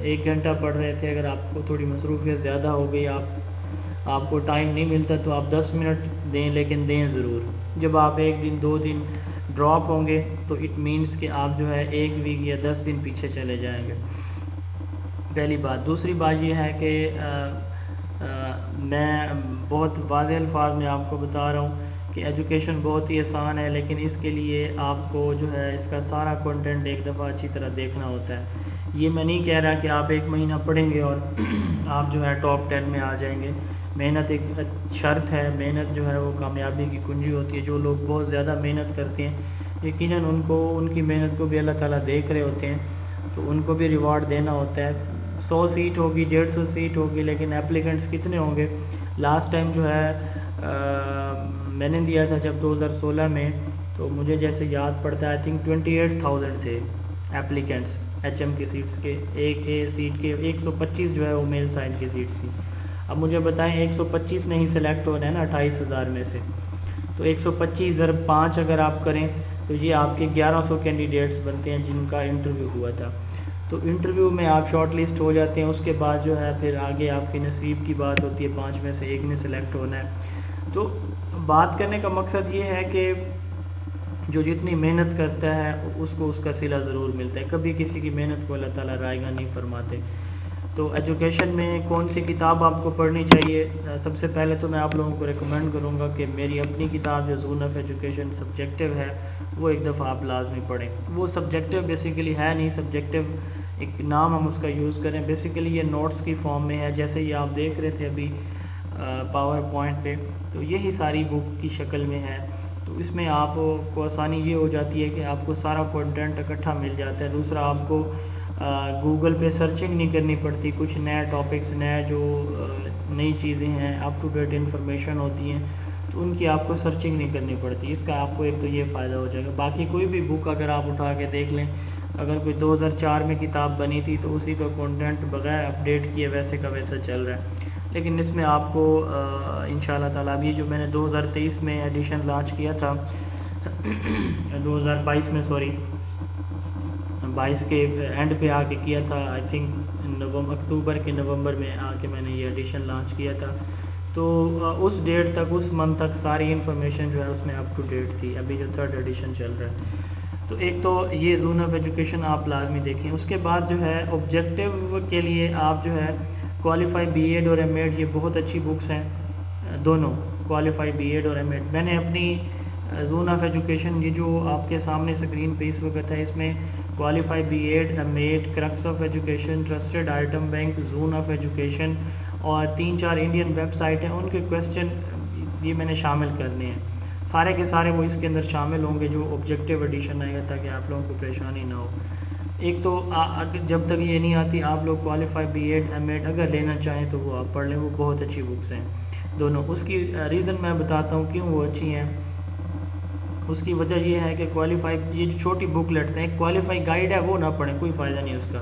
1 گھنٹہ پڑھ رہے تھے, اگر آپ کو تھوڑی مصروفیت زیادہ ہو گئی, آپ کو ٹائم نہیں ملتا تو آپ 10 منٹ دیں, لیکن دیں ضرور. جب آپ 1 دن 2 دن ڈراپ ہوں گے تو اٹ مینس کہ آپ جو ہے 1 ویک یا 10 دن پیچھے چلے جائیں گے. پہلی بات. دوسری بات یہ ہے کہ میں بہت واضح الفاظ میں آپ کو بتا رہا ہوں کہ ایجوکیشن بہت ہی آسان ہے, لیکن اس کے لیے آپ کو جو ہے اس کا سارا کنٹینٹ ایک دفعہ اچھی طرح دیکھنا ہوتا ہے. یہ میں نہیں کہہ رہا کہ آپ 1 مہینہ پڑھیں گے اور آپ جو ہے ٹاپ 10 میں آ جائیں گے. محنت ایک شرط ہے, محنت جو ہے وہ کامیابی کی کنجی ہوتی ہے. جو لوگ بہت زیادہ محنت کرتے ہیں یقیناً ان کی محنت کو بھی اللہ تعالیٰ دیکھ رہے ہوتے ہیں, تو ان کو بھی ریوارڈ دینا ہوتا ہے. 100 سیٹ ہوگی, 150 سیٹ ہوگی, لیکن اپلیکنٹس کتنے ہوں گے؟ لاسٹ ٹائم جو ہے میں نے دیا تھا جب 2016 میں, تو مجھے جیسے یاد پڑتا ہے آئی تھنک 28,000 تھے اپلیکنٹس ایچ ایم کی سیٹس کے. ایک سیٹ کے 125 جو ہے وہ میل سائڈ کی سیٹس تھیں. اب مجھے بتائیں 125 نہیں سلیکٹ ہو رہے ہیں نا 28,000 میں سے, تو 125 ضرب 5 اگر آپ کریں تو یہ آپ کے 1100 کینڈیڈیٹس بنتے ہیں جن کا انٹرویو ہوا تھا. تو انٹرویو میں آپ شارٹ لسٹ ہو جاتے ہیں. اس کے بعد جو ہے پھر آگے آپ کے نصیب کی بات ہوتی ہے, 5 میں سے ایک نے سلیکٹ ہونا ہے. تو بات کرنے کا مقصد یہ ہے کہ جو جتنی محنت کرتا ہے اس کو اس کا صلہ ضرور ملتا ہے. کبھی کسی کی محنت کو اللہ تعالیٰ رائیگاں نہیں فرماتے. تو ایجوکیشن میں کون سی کتاب آپ کو پڑھنی چاہیے؟ سب سے پہلے تو میں آپ لوگوں کو ریکمینڈ کروں گا کہ میری اپنی کتاب جو زون آف ایجوکیشن سبجیکٹیو ہے وہ ایک دفعہ آپ لازمی پڑھیں. وہ سبجیکٹیو بیسیکلی ہے نہیں, سبجیکٹیو ایک نام ہم اس کا یوز کریں. بیسیکلی یہ نوٹس کی فارم میں ہے, جیسے یہ آپ دیکھ رہے تھے ابھی پاور پوائنٹ پہ, تو یہی ساری بک کی شکل میں ہے. تو اس میں آپ کو آسانی یہ ہو جاتی ہے کہ آپ کو سارا کنٹینٹ اکٹھا مل جاتا ہے. دوسرا آپ کو گوگل پہ سرچنگ نہیں کرنی پڑتی. کچھ نئے ٹاپکس, نئے جو نئی چیزیں ہیں, اپ ٹو ڈیٹ انفارمیشن ہوتی ہیں, تو ان کی آپ کو سرچنگ نہیں کرنی پڑتی. اس کا آپ کو ایک تو یہ فائدہ ہو جائے گا. باقی کوئی بھی بک اگر آپ اٹھا کے دیکھ لیں, اگر کوئی 2004 میں کتاب بنی تھی تو اسی کا کنٹینٹ بغیر اپڈیٹ کیے ویسے کا ویسا چل رہا ہے. لیکن اس میں آپ کو انشاءاللہ تعالیٰ ابھی جو میں نے 2023 میں ایڈیشن لانچ کیا تھا 2022 میں 22 کے اینڈ پہ آ کے کیا تھا, آئی تھنک اکتوبر کے نومبر میں آ کے میں نے یہ ایڈیشن لانچ کیا تھا. تو اس ڈیٹ تک, اس منتھ تک ساری انفارمیشن جو ہے اس میں اپ ٹو ڈیٹ تھی. ابھی جو 3rd ایڈیشن چل رہا ہے, تو ایک تو یہ زون آف ایجوکیشن آپ لازمی دیکھیں. اس کے بعد جو ہے آبجیکٹیو کے لیے آپ جو ہے کوالیفائی بی ایڈ اور ایم ایڈ, یہ بہت اچھی بکس ہیں دونوں, کوالیفائی بی ایڈ اور ایم ایڈ. میں نے اپنی زون آف ایجوکیشن, یہ جو آپ کے سامنے اسکرین پہ اس وقت ہے, اس میں qualify B Ed, M Ed, crux of education, trusted item bank, zone of education اور 3-4 انڈین ویب سائٹ ہیں, ان کے کویسچن یہ میں نے شامل کرنے ہیں. سارے کے سارے وہ اس کے اندر شامل ہوں گے جو آبجیکٹیو ایڈیشن آئے گا, تاکہ آپ لوگوں کو پریشانی نہ ہو. ایک تو جب تک یہ نہیں آتی آپ لوگ qualify B Ed, M Ed اگر لینا چاہیں تو وہ آپ پڑھ لیں, وہ بہت اچھی بکس ہیں دونوں. اس کی ریزن میں بتاتا ہوں کیوں وہ اچھی ہیں. اس کی وجہ یہ ہے کہ کوالیفائی, یہ جو چھوٹی بک لیٹتے ہیں, کوالیفائی گائیڈ ہے وہ نہ پڑھیں, کوئی فائدہ نہیں اس کا.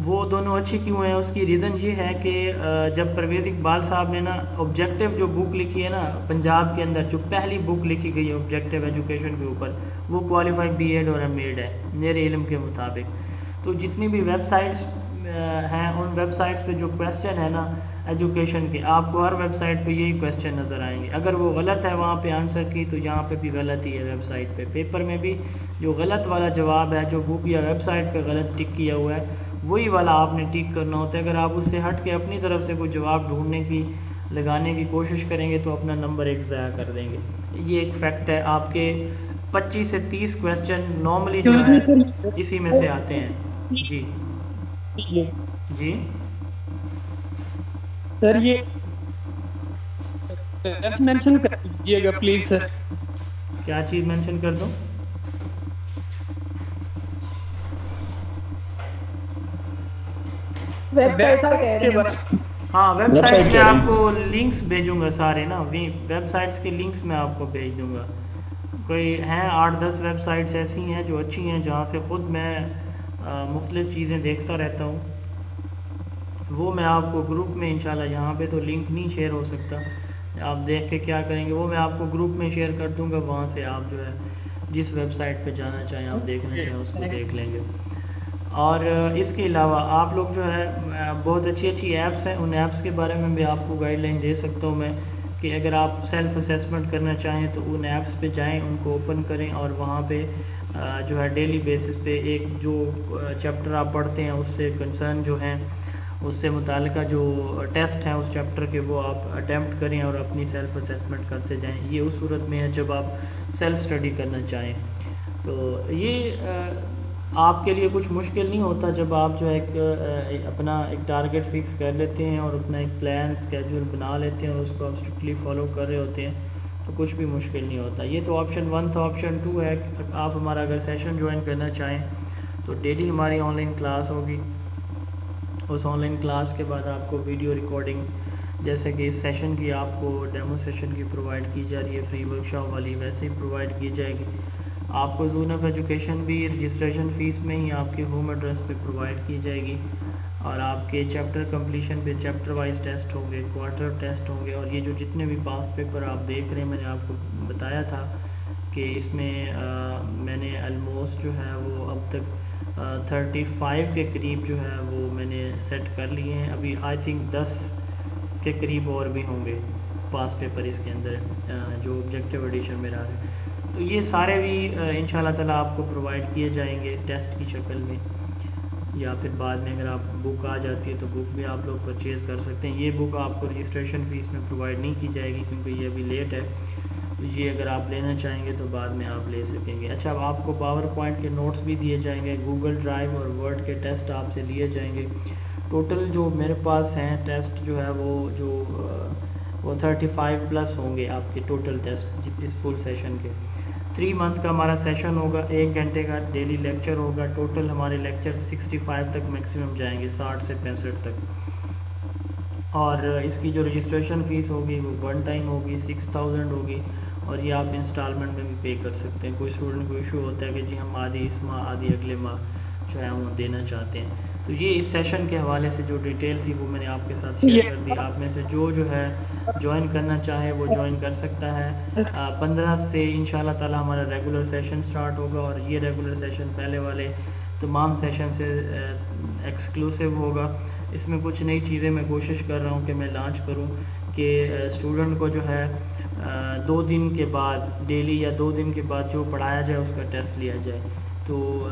وہ دونوں اچھی کیوں ہیں, اس کی ریزن یہ ہے کہ جب پرویز اقبال صاحب نے نا آبجیکٹیو جو بک لکھی ہے نا پنجاب کے اندر, جو پہلی بک لکھی گئی ہے آبجیکٹیو ایجوکیشن کے اوپر, وہ کوالیفائی بی ایڈ اور ایم ایڈ ہے میرے علم کے مطابق. تو جتنی بھی ویب سائٹس ہیں, ان ویب سائٹس پہ جو کویسچن ہے نا ایجوکیشن کے, آپ کو ہر ویب سائٹ پہ یہی کویسچن نظر آئیں گے. اگر وہ غلط ہے وہاں پہ آنسر کی, تو یہاں پہ بھی غلط ہی ہے ویب سائٹ پہ. پیپر میں بھی جو غلط والا جواب ہے, جو بک یا ویب سائٹ پہ غلط ٹک کیا ہوا ہے, وہی والا آپ نے ٹک کرنا ہوتا ہے. اگر آپ اس سے ہٹ کے اپنی طرف سے کوئی جواب ڈھونڈنے کی, لگانے کی کوشش کریں گے تو اپنا نمبر ایک ضائع کر دیں گے. یہ ایک فیکٹ ہے. آپ کے 25 سے 30 کویسچن نارملی جو ہے اسی میں سے آتے ہیں. جی جی سر, یہ مینشن کر دیجیے گا پلیز سر. کیا چیز مینشن کر دوں؟ ویب سائٹ کا کہہ رہے ہیں. ہاں, ویب سائٹ میں آپ کو لنکس بھیجوں گا سارے نا, ویب سائٹس کے لنکس میں آپ کو بھیج دوں گا. کوئی ہیں 8-10 ویب سائٹس ایسی ہیں جو اچھی ہیں, جہاں سے خود میں مختلف چیزیں دیکھتا رہتا ہوں. وہ میں آپ کو گروپ میں انشاءاللہ, یہاں پہ تو لنک نہیں شیئر ہو سکتا, آپ دیکھ کے کیا کریں گے, وہ میں آپ کو گروپ میں شیئر کر دوں گا. وہاں سے آپ جو ہے جس ویب سائٹ پہ جانا چاہیں, آپ دیکھنا چاہیں اس کو دیکھ لیں گے. اور اس کے علاوہ آپ لوگ جو ہے بہت اچھی اچھی ایپس ہیں, ان ایپس کے بارے میں بھی آپ کو گائیڈ لائن دے سکتا ہوں میں, کہ اگر آپ سیلف اسیسمنٹ کرنا چاہیں تو ان ایپس پہ جائیں, ان کو اوپن کریں, اور وہاں پہ جو ہے ڈیلی بیسس پہ ایک جو چیپٹر آپ پڑھتے ہیں اس سے کنسرن جو ہیں, اس سے متعلقہ جو ٹیسٹ ہیں اس چیپٹر کے, وہ آپ اٹیمپٹ کریں اور اپنی سیلف اسیسمنٹ کرتے جائیں. یہ اس صورت میں ہے جب آپ سیلف اسٹڈی کرنا چاہیں. تو یہ آپ کے لیے کچھ مشکل نہیں ہوتا جب آپ جو ہے اپنا ایک ٹارگیٹ فکس کر لیتے ہیں اور اپنا ایک پلان اسکیجول بنا لیتے ہیں اور اس کو آپ اسٹرکٹلی فالو کر رہے ہوتے ہیں, تو کچھ بھی مشکل نہیں ہوتا. یہ تو آپشن 1 تھا. آپشن 2 ہے کہ آپ ہمارا اگر سیشن جوائن کرنا چاہیں تو ڈیلی ہماری آن لائن کلاس ہوگی. اس آن لائن کلاس کے بعد آپ کو ویڈیو ریکارڈنگ, جیسے کہ اس سیشن کی آپ کو ڈیمو سیشن کی پرووائڈ کی جا رہی ہے فری ورکشاپ والی, ویسے ہی پرووائڈ کی جائے گی. آپ کو زون آف ایجوکیشن بھی رجسٹریشن فیس میں ہی آپ کے ہوم ایڈریس پہ پرووائڈ کی جائے گی. اور آپ کے چیپٹر کمپلیشن پہ چیپٹر وائز ٹیسٹ ہوں گے، کوارٹر ٹیسٹ ہوں گے، اور یہ جو جتنے بھی پاس پیپر آپ دیکھ رہے ہیں، میں نے آپ کو بتایا تھا کہ اس میں میں نے آلموسٹ جو ہے وہ اب تک 35 کے قریب جو ہے وہ میں نے سیٹ کر لیے ہیں. ابھی آئی تھنک 10 کے قریب اور بھی ہوں گے پاس پیپر اس کے اندر جو آبجیکٹیو ایڈیشن میں رہا ہے. تو یہ سارے بھی انشاءاللہ تعالیٰ آپ کو پرووائڈ کیے جائیں گے ٹیسٹ کی شکل میں، یا پھر بعد میں اگر آپ بک آ جاتی ہے تو بک بھی آپ لوگ پرچیز کر سکتے ہیں. یہ بک آپ کو رجسٹریشن فیس میں پرووائڈ نہیں کی جائے گی کیونکہ یہ ابھی لیٹ ہے. یہ اگر آپ لینا چاہیں گے تو بعد میں آپ لے سکیں گے. اچھا، اب آپ کو پاور پوائنٹ کے نوٹس بھی دیے جائیں گے، گوگل ڈرائیو اور ورڈ کے ٹیسٹ آپ سے لیے جائیں گے. ٹوٹل جو میرے پاس ہیں ٹیسٹ جو ہے وہ 35 پلس ہوں گے آپ کے ٹوٹل ٹیسٹ اس فل سیشن کے. 3 منتھ کا ہمارا سیشن ہوگا، 1 گھنٹے کا ڈیلی لیکچر ہوگا. ٹوٹل ہمارے لیکچر 65 تک میکسیمم جائیں گے، 60 سے 65 تک. اور اس کی جو رجسٹریشن فیس ہوگی وہ 1 ٹائم ہوگی، 6000 ہوگی، اور یہ آپ انسٹالمنٹ میں بھی پے کر سکتے ہیں. کوئی اسٹوڈنٹ کو ایشو ہوتا ہے کہ جی ہم آدھی اس ماہ آدھی اگلے ماہ جو ہے وہ دینا چاہتے ہیں. تو یہ اس سیشن کے حوالے سے جو ڈیٹیل تھی وہ میں نے آپ کے ساتھ شیئر کر دی. آپ میں سے جو ہے جوائن کرنا چاہے وہ جوائن کر سکتا ہے. 15 سے انشاءاللہ تعالی ہمارا ریگولر سیشن سٹارٹ ہوگا، اور یہ ریگولر سیشن پہلے والے تمام سیشن سے ایکسکلوسیو ہوگا. اس میں کچھ نئی چیزیں میں کوشش کر رہا ہوں کہ میں لانچ کروں کہ اسٹوڈنٹ کو جو ہے 2 دن کے بعد ڈیلی یا 2 دن کے بعد جو پڑھایا جائے اس کا ٹیسٹ لیا جائے. تو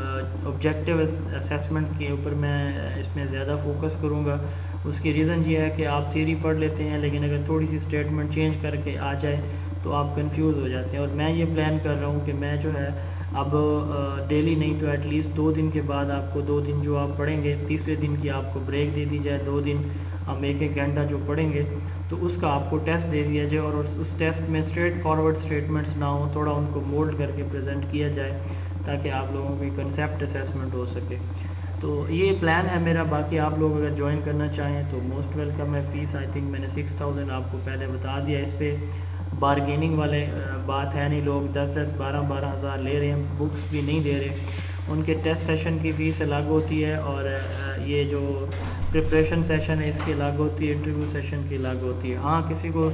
آبجیکٹیو اسیسمنٹ کے اوپر میں اس میں زیادہ فوکس کروں گا. اس کی ریزن یہ ہے کہ آپ تھیوری پڑھ لیتے ہیں لیکن اگر تھوڑی سی اسٹیٹمنٹ چینج کر کے آ جائے تو آپ کنفیوز ہو جاتے ہیں. اور میں یہ پلان کر رہا ہوں کہ میں جو ہے اب ڈیلی نہیں تو ایٹ لیسٹ 2 دن کے بعد آپ کو 2 دن جو آپ پڑھیں گے، تیسرے دن کی آپ کو بریک دے دی جائے. 2 دن ہم 1 گھنٹہ جو پڑھیں گے تو اس کا آپ کو ٹیسٹ دے دیا جائے، اور اس ٹیسٹ میں اسٹریٹ فارورڈ اسٹیٹمنٹس نہ ہوں، تھوڑا ان کو مولڈ کر کے پریزنٹ کیا جائے تاکہ آپ لوگوں کی کنسیپٹ اسیسمنٹ ہو سکے. تو یہ پلان ہے میرا. باقی آپ لوگ اگر جوائن کرنا چاہیں تو موسٹ ویلکم ہے. فیس آئی تھنک میں نے 6000 آپ کو پہلے بتا دیا. اس پہ بارگیننگ والے بات ہے نہیں. لوگ 10 12 ہزار لے رہے ہیں، بکس بھی نہیں دے رہے. ان کے ٹیسٹ سیشن کی فیس الگ ہوتی ہے، اور یہ جو پریپریشن سیشن ہے اس کی الگ ہوتی ہے، انٹرویو سیشن کی الگ ہوتی ہے. ہاں کسی کو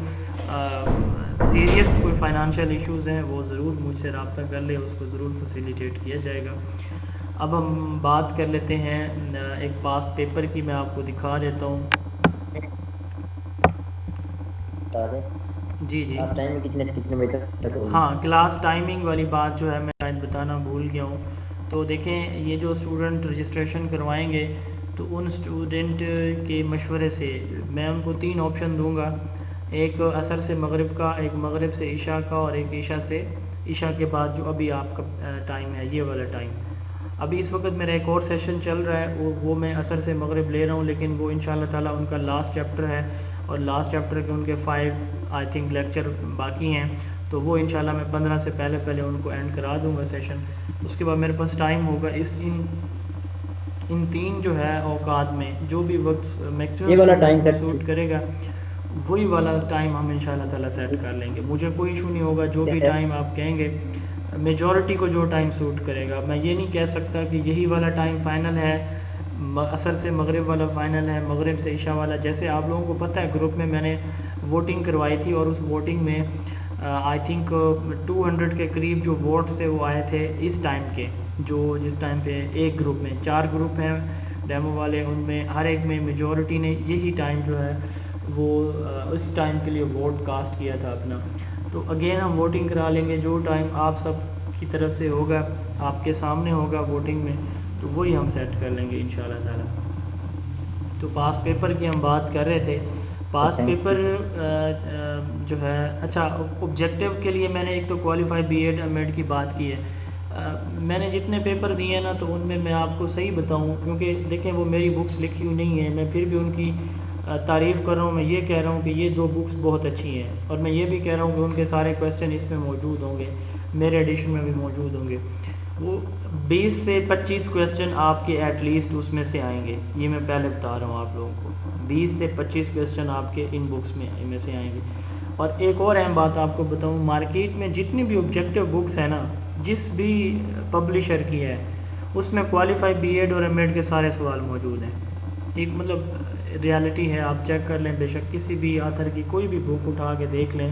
سیریس کوئی فائنانشیل ایشوز ہیں وہ ضرور مجھ سے رابطہ کر لے، اس کو ضرور فیسیلیٹیٹ کیا جائے گا. اب ہم بات کر لیتے ہیں ایک پاس پیپر کی. میں آپ کو دکھا دیتا ہوں. جی ہاں، کلاس ٹائمنگ والی بات جو ہے میں شاید بتانا بھول گیا ہوں. تو دیکھیں، یہ جو اسٹوڈنٹ رجسٹریشن کروائیں گے تو ان اسٹوڈنٹ کے مشورے سے میں ان کو 3 آپشن دوں گا. ایک عصر سے مغرب کا، ایک مغرب سے عشاء کا، اور ایک عشاء کے بعد جو ابھی آپ کا ٹائم ہے، یہ والا ٹائم. ابھی اس وقت میرا ایک اور سیشن چل رہا ہے، وہ میں عصر سے مغرب لے رہا ہوں، لیکن وہ انشاءاللہ تعالیٰ ان کا لاسٹ چیپٹر ہے، اور لاسٹ چیپٹر کے ان کے 5 آئی تھنک لیکچر باقی ہیں. تو وہ انشاءاللہ میں 15 سے پہلے ان کو اینڈ کرا دوں گا سیشن. اس کے بعد میرے پاس ٹائم ہوگا ان 3 جو ہے اوقات میں جو بھی وقت میکسیمم سوٹ کرے گا وہی والا ٹائم ہم انشاءاللہ تعالیٰ سیٹ کر لیں گے. مجھے کوئی ایشو نہیں ہوگا، جو بھی ٹائم آپ کہیں گے، میجورٹی کو جو ٹائم سوٹ کرے گا. میں یہ نہیں کہہ سکتا کہ یہی والا ٹائم فائنل ہے، عصر سے مغرب والا فائنل ہے، مغرب سے عشاء والا. جیسے آپ لوگوں کو پتہ ہے گروپ میں نے ووٹنگ کروائی تھی، اور اس ووٹنگ میں آئی تھنک 200 کے قریب جو ووٹس تھے وہ آئے تھے اس ٹائم کے، جس ٹائم پہ ایک گروپ میں 4 گروپ ہیں ڈیمو والے، ان میں ہر ایک میں میجورٹی نے یہی ٹائم جو ہے وہ اس ٹائم کے لیے ووٹ کاسٹ کیا تھا اپنا. تو اگین ہم ووٹنگ کرا لیں گے، جو ٹائم آپ سب کی طرف سے ہوگا، آپ کے سامنے ہوگا ووٹنگ میں، تو وہی ہم سیٹ کر لیں گے انشاءاللہ تعالیٰ. تو پاس پیپر کی ہم بات کر رہے تھے. پاس پیپر جو ہے، اچھا آبجیکٹیو کے لیے میں نے ایک تو qualify B Ed M Ed کی بات کی ہے. میں نے جتنے پیپر دیے ہیں نا تو ان میں آپ کو صحیح بتاؤں، کیونکہ دیکھیں وہ میری بکس لکھی ہوئی نہیں ہیں، میں پھر بھی ان کی تعریف کر رہا ہوں. میں یہ کہہ رہا ہوں کہ یہ 2 بکس بہت اچھی ہیں، اور میں یہ بھی کہہ رہا ہوں کہ ان کے سارے کویسچن اس میں موجود ہوں گے، میرے ایڈیشن میں بھی موجود ہوں گے. وہ 20 سے 25 کویسچن آپ کے ایٹ لیسٹ اس میں سے آئیں گے. یہ میں پہلے بتا رہا ہوں آپ لوگوں کو، 20 سے 25 کویسچن آپ کے ان بکس میں سے آئیں گے. اور ایک اور اہم بات آپ کو بتاؤں، مارکیٹ میں جتنی بھی آبجیکٹیو بکس ہیں نا، جس بھی پبلشر کی ہے، اس میں کوالیفائی بی ایڈ اور ایم ایڈ کے سارے سوال موجود ہیں. ایک مطلب ریالٹی ہے، آپ چیک کر لیں، بے شک کسی بھی آتھر کی کوئی بھی بک اٹھا کے دیکھ لیں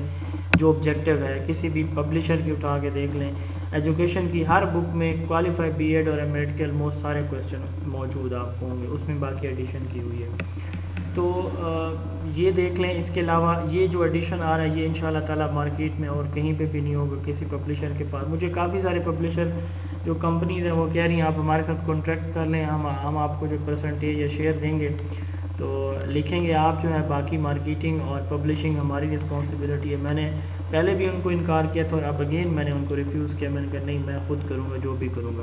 جو آبجیکٹیو ہے، کسی بھی پبلشر کی اٹھا کے دیکھ لیں، ایجوکیشن کی ہر بک میں کوالیفائی بی ایڈ اور ایم ایڈ کے آلموسٹ سارے کویسچن موجود آپ کو ہوں گے، اس میں باقی ایڈیشن کی ہوئی ہے، تو یہ دیکھ لیں۔ اس کے علاوہ یہ جو ایڈیشن آ رہا ہے یہ ان شاء اللہ تعالیٰ مارکیٹ میں اور کہیں پہ بھی نہیں ہوگا کسی پبلشر کے پاس۔ مجھے کافی سارے پبلشر جو کمپنیز ہیں وہ کہہ رہی ہیں آپ ہمارے ساتھ کانٹریکٹ کر لیں، ہم آپ کو جو پرسنٹیج یا شیئر دیں گے تو لکھیں گے آپ، جو ہے باقی مارکیٹنگ اور پبلشنگ ہماری رسپانسبلٹی ہے۔ میں نے پہلے بھی ان کو انکار کیا تھا اور اب اگین میں نے ان کو ریفیوز کیا، میں نے کہا نہیں میں خود کروں گا جو بھی کروں گا،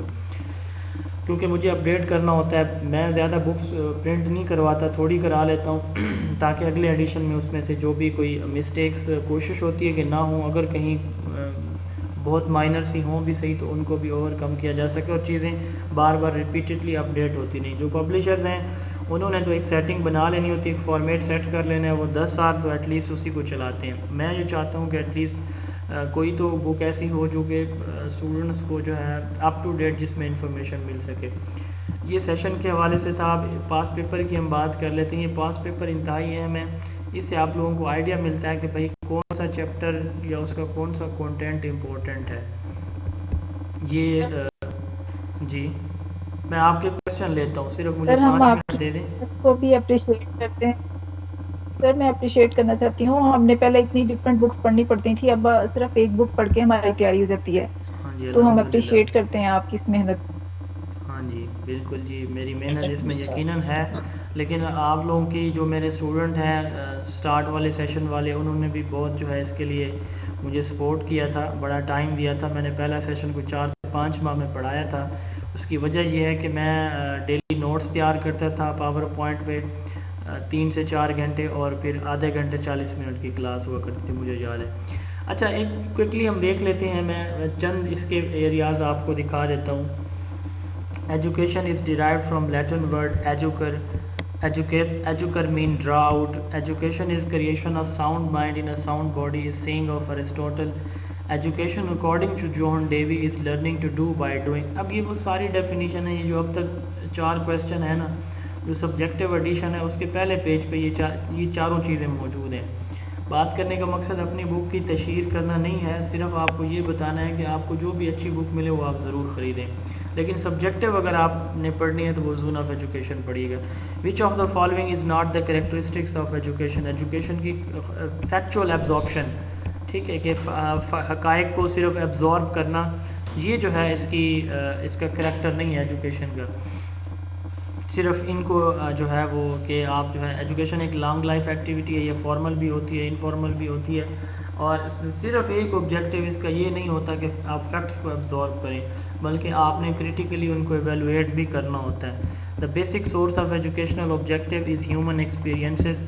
کیونکہ مجھے اپڈیٹ کرنا ہوتا ہے۔ میں زیادہ بکس پرنٹ نہیں کرواتا، تھوڑی کرا لیتا ہوں تاکہ اگلے ایڈیشن میں اس میں سے جو بھی کوئی مسٹیکس کوشش ہوتی ہے کہ نہ ہوں، اگر کہیں بہت مائنر سی ہوں بھی صحیح تو ان کو بھی اوور کم کیا جا سکے اور چیزیں بار بار ریپیٹڈلی اپڈیٹ ہوتی نہیں۔ جو پبلشرز ہیں انہوں نے تو ایک سیٹنگ بنا لینی ہوتی ہے، ایک فارمیٹ سیٹ کر لینا ہے، وہ 10 سال تو ایٹ لیسٹ اسی کو چلاتے ہیں۔ میں یہ چاہتا ہوں کہ ایٹ لیسٹ کوئی تو بک ایسی ہو جو کہ اسٹوڈنٹس کو جو ہے اپ ٹو ڈیٹ جس میں انفارمیشن مل سکے۔ یہ سیشن کے حوالے سے تھا۔ اب پاس پیپر کی ہم بات کر لیتے ہیں۔ یہ پاس پیپر انتہائی اہم ہے، اس سے آپ لوگوں کو آئیڈیا ملتا ہے کہ بھائی کون سا چیپٹر یا اس کا کون سا کانٹینٹ امپورٹنٹ ہے۔ یہ جی میں آپ کے کویسچن لیتا ہوں، صرف مجھے سر ہم 5 آپ منٹ دے دیں۔ کو بھی اپریشیٹ کرتے ہیں سر، میں اپریشیٹ کرنا چاہتی ہوں، ہم نے پہلے اتنی ڈفرینٹ بکس پڑھنی پڑتی تھی، اب صرف ایک بک پڑھ کے ہماری تیاری ہو جاتی ہے، ہاں جی تو ہم الحمدللہ، اپریشیٹ کرتے ہیں آپ کی اس محنت۔ ہاں جی بالکل جی، میری محنت اس میں یقیناً ہے، لیکن آپ لوگوں کی جو میرے اسٹوڈنٹ ہیں سٹارٹ والے سیشن والے، انہوں نے بھی بہت جو ہے اس کے لیے مجھے سپورٹ کیا تھا، بڑا ٹائم دیا تھا۔ میں نے پہلا سیشن کو 4 سے 5 ماہ میں پڑھایا تھا۔ اس کی وجہ یہ ہے کہ میں ڈیلی نوٹس تیار کرتا تھا پاور پوائنٹ پہ 3 سے 4 گھنٹے، اور پھر آدھے گھنٹے 40 منٹ کی کلاس ہوا کرتی تھی، مجھے یاد ہے۔ اچھا ایک کوئکلی ہم دیکھ لیتے ہیں، میں چند اس کے ایریاز آپ کو دکھا دیتا ہوں۔ Education is derived from Latin word educare. Educare mean draw out. Education is creation of sound mind in a sound body is saying of Aristotle. Education according to John Dewey is learning to do by doing. اب یہ وہ ساری ڈیفینیشن ہے، یہ جو اب تک 4 کویسچن ہے نا، جو سبجیکٹیو ایڈیشن ہے اس کے پہلے پیج پہ یہ چاروں چیزیں موجود ہیں۔ بات کرنے کا مقصد اپنی بک کی تشہیر کرنا نہیں ہے، صرف آپ کو یہ بتانا ہے کہ آپ کو جو بھی اچھی بک ملے وہ آپ ضرور خریدیں، لیکن سبجیکٹیو اگر آپ نے پڑھنی ہے تو وہ زون آف ایجوکیشن پڑھیے گا۔ Which of the following is not the characteristics of education? Education کی فیکچوئل ایبزارپشن، ٹھیک ہے، کہ حقائق کو صرف ایبزارب کرنا، یہ جو ہے اس کا کریکٹر نہیں ہے ایجوکیشن کا۔ صرف ان کو جو ہے وہ کہ آپ جو ہے ایجوکیشن ایک لانگ لائف ایکٹیویٹی ہے، یہ فارمل بھی ہوتی ہے انفارمل بھی ہوتی ہے، اور صرف ایک آبجیکٹیو اس کا یہ نہیں ہوتا کہ آپ فیکٹس کو ایبزارب کریں، بلکہ آپ نے کریٹیکلی ان کو ایویلویٹ بھی کرنا ہوتا ہے۔ The basic source of educational objective is human experiences.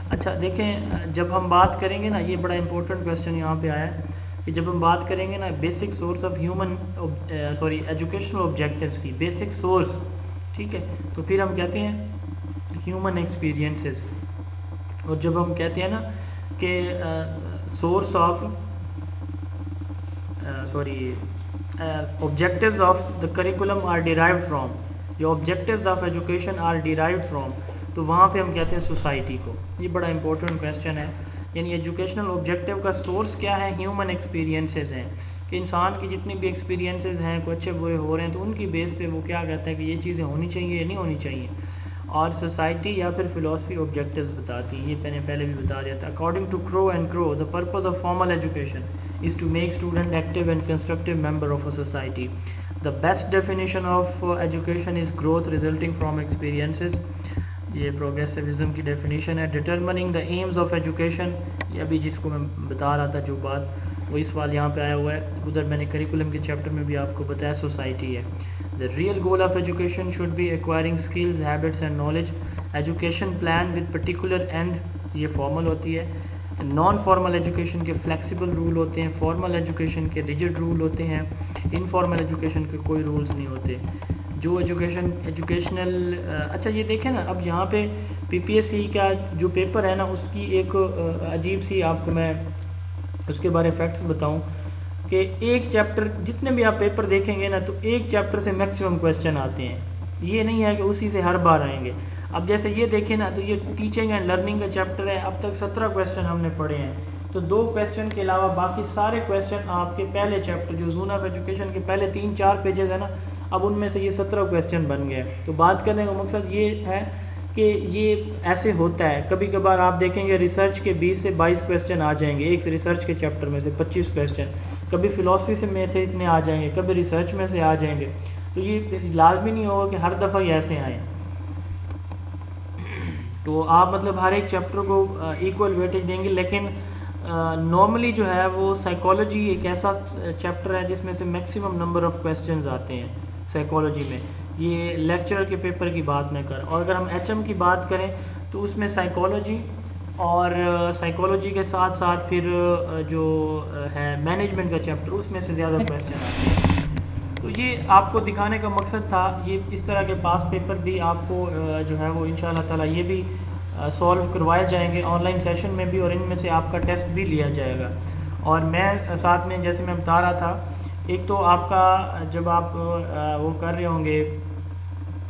اچھا دیکھیں، جب ہم بات کریں گے نا، یہ بڑا امپورٹنٹ کویسچن یہاں پہ آیا ہے کہ جب ہم بات کریں گے نا basic source of educational objectives کی بیسک سورس، ٹھیک ہے، تو پھر ہم کہتے ہیں ہیومن ایکسپیرینسز، اور جب ہم کہتے ہیں نا کہ source of objectives of the curriculum are derived from، جو objectives of education are derived from، تو وہاں پہ ہم کہتے ہیں سوسائٹی کو۔ یہ بڑا امپورٹنٹ کویسچن ہے، یعنی ایجوکیشنل آبجیکٹیو کا سورس کیا ہے؟ ہیومن ایکسپیرینسز ہیں، کہ انسان کی جتنی بھی ایکسپیرینسز ہیں، کوئی اچھے برے ہو رہے ہیں تو ان کی بیس پہ وہ کیا کہتا ہے کہ یہ چیزیں ہونی چاہیے یا نہیں ہونی چاہیے، اور سوسائٹی یا پھر فلاسفی آبجیکٹیوز بتاتی ہیں۔ یہ میں نے پہلے بھی بتا دیا تھا۔ اکارڈنگ ٹو کرو اینڈ کرو، the purpose of formal education is to make student active and constructive member of a society. The best definition of education is growth resulting from experiences. یہ پروگریسیوزم کی ڈیفینیشن ہے۔ Determining the aims of education، یہ ابھی جس کو میں بتا رہا تھا جو بات، وہی سوال یہاں پہ آیا ہوا ہے، ادھر میں نے کریکولم کے چیپٹر میں بھی آپ کو بتایا سوسائٹی ہے۔ The real goal of education should be acquiring skills, habits and knowledge. Education plan with particular end، یہ فارمل ہوتی ہے۔ نان فارمل ایجوکیشن کے فلیکسیبل رول ہوتے ہیں، فارمل ایجوکیشن کے ریجڈ رول ہوتے ہیں، انفارمل ایجوکیشن کے کوئی رولز نہیں ہوتے۔ جو ایجوکیشنل اچھا یہ دیکھیں نا، اب یہاں پہ پی پی ایس سی کا جو پیپر ہے نا، اس کی ایک عجیب سی آپ کو میں اس کے بارے فیکٹس بتاؤں کہ ایک چیپٹر، جتنے بھی آپ پیپر دیکھیں گے نا، تو ایک چیپٹر سے میکسیمم کویسچن آتے ہیں، یہ نہیں ہے کہ اسی سے ہر بار آئیں گے۔ اب جیسے یہ دیکھیں نا تو یہ ٹیچنگ اینڈ لرننگ کا چیپٹر ہے, اب تک 17 کویسچن ہم نے پڑھے ہیں, تو 2 کویسچن کے علاوہ باقی سارے کویسچن آپ کے پہلے چیپٹر جو زون آف ایجوکیشن کے پہلے 3-4 پیجز ہیں نا, اب ان میں سے یہ 17 کویسچن بن گئے. تو بات کرنے کا مقصد یہ ہے کہ یہ ایسے ہوتا ہے, کبھی کبھار آپ دیکھیں گے ریسرچ کے 20 سے 22 کویسچن آ جائیں گے ایک ریسرچ کے چیپٹر میں سے 25 کویسچن, کبھی فلاسفی میں سے اتنے آ جائیں گے, کبھی ریسرچ میں سے آ جائیں گے. تو یہ لازمی نہیں ہوگا کہ ہر دفعہ یہ ایسے آئیں. تو آپ مطلب ہر ایک چیپٹر کو ایکول ویٹیج دیں گے, لیکن نارملی جو ہے وہ سائیکالوجی ایک ایسا چیپٹر ہے جس میں سے میکسیمم نمبر آف کویسچنز آتے ہیں سائیکالوجی میں. یہ لیکچرر کے پیپر کی بات میں کر, اور اگر ہم ایچ ایم کی بات کریں تو اس میں سائیکالوجی اور سائیکالوجی کے ساتھ ساتھ پھر جو ہے مینجمنٹ کا چیپٹر اس میں سے زیادہ کویسچن آتے ہیں. تو یہ آپ کو دکھانے کا مقصد تھا. یہ اس طرح کے پاس پیپر بھی آپ کو جو ہے وہ انشاءاللہ تعالی یہ بھی سولو کروائے جائیں گے آن لائن سیشن میں بھی, اور ان میں سے آپ کا ٹیسٹ بھی لیا جائے گا. اور میں ساتھ میں جیسے میں بتا رہا تھا, ایک تو آپ کا جب آپ وہ کر رہے ہوں گے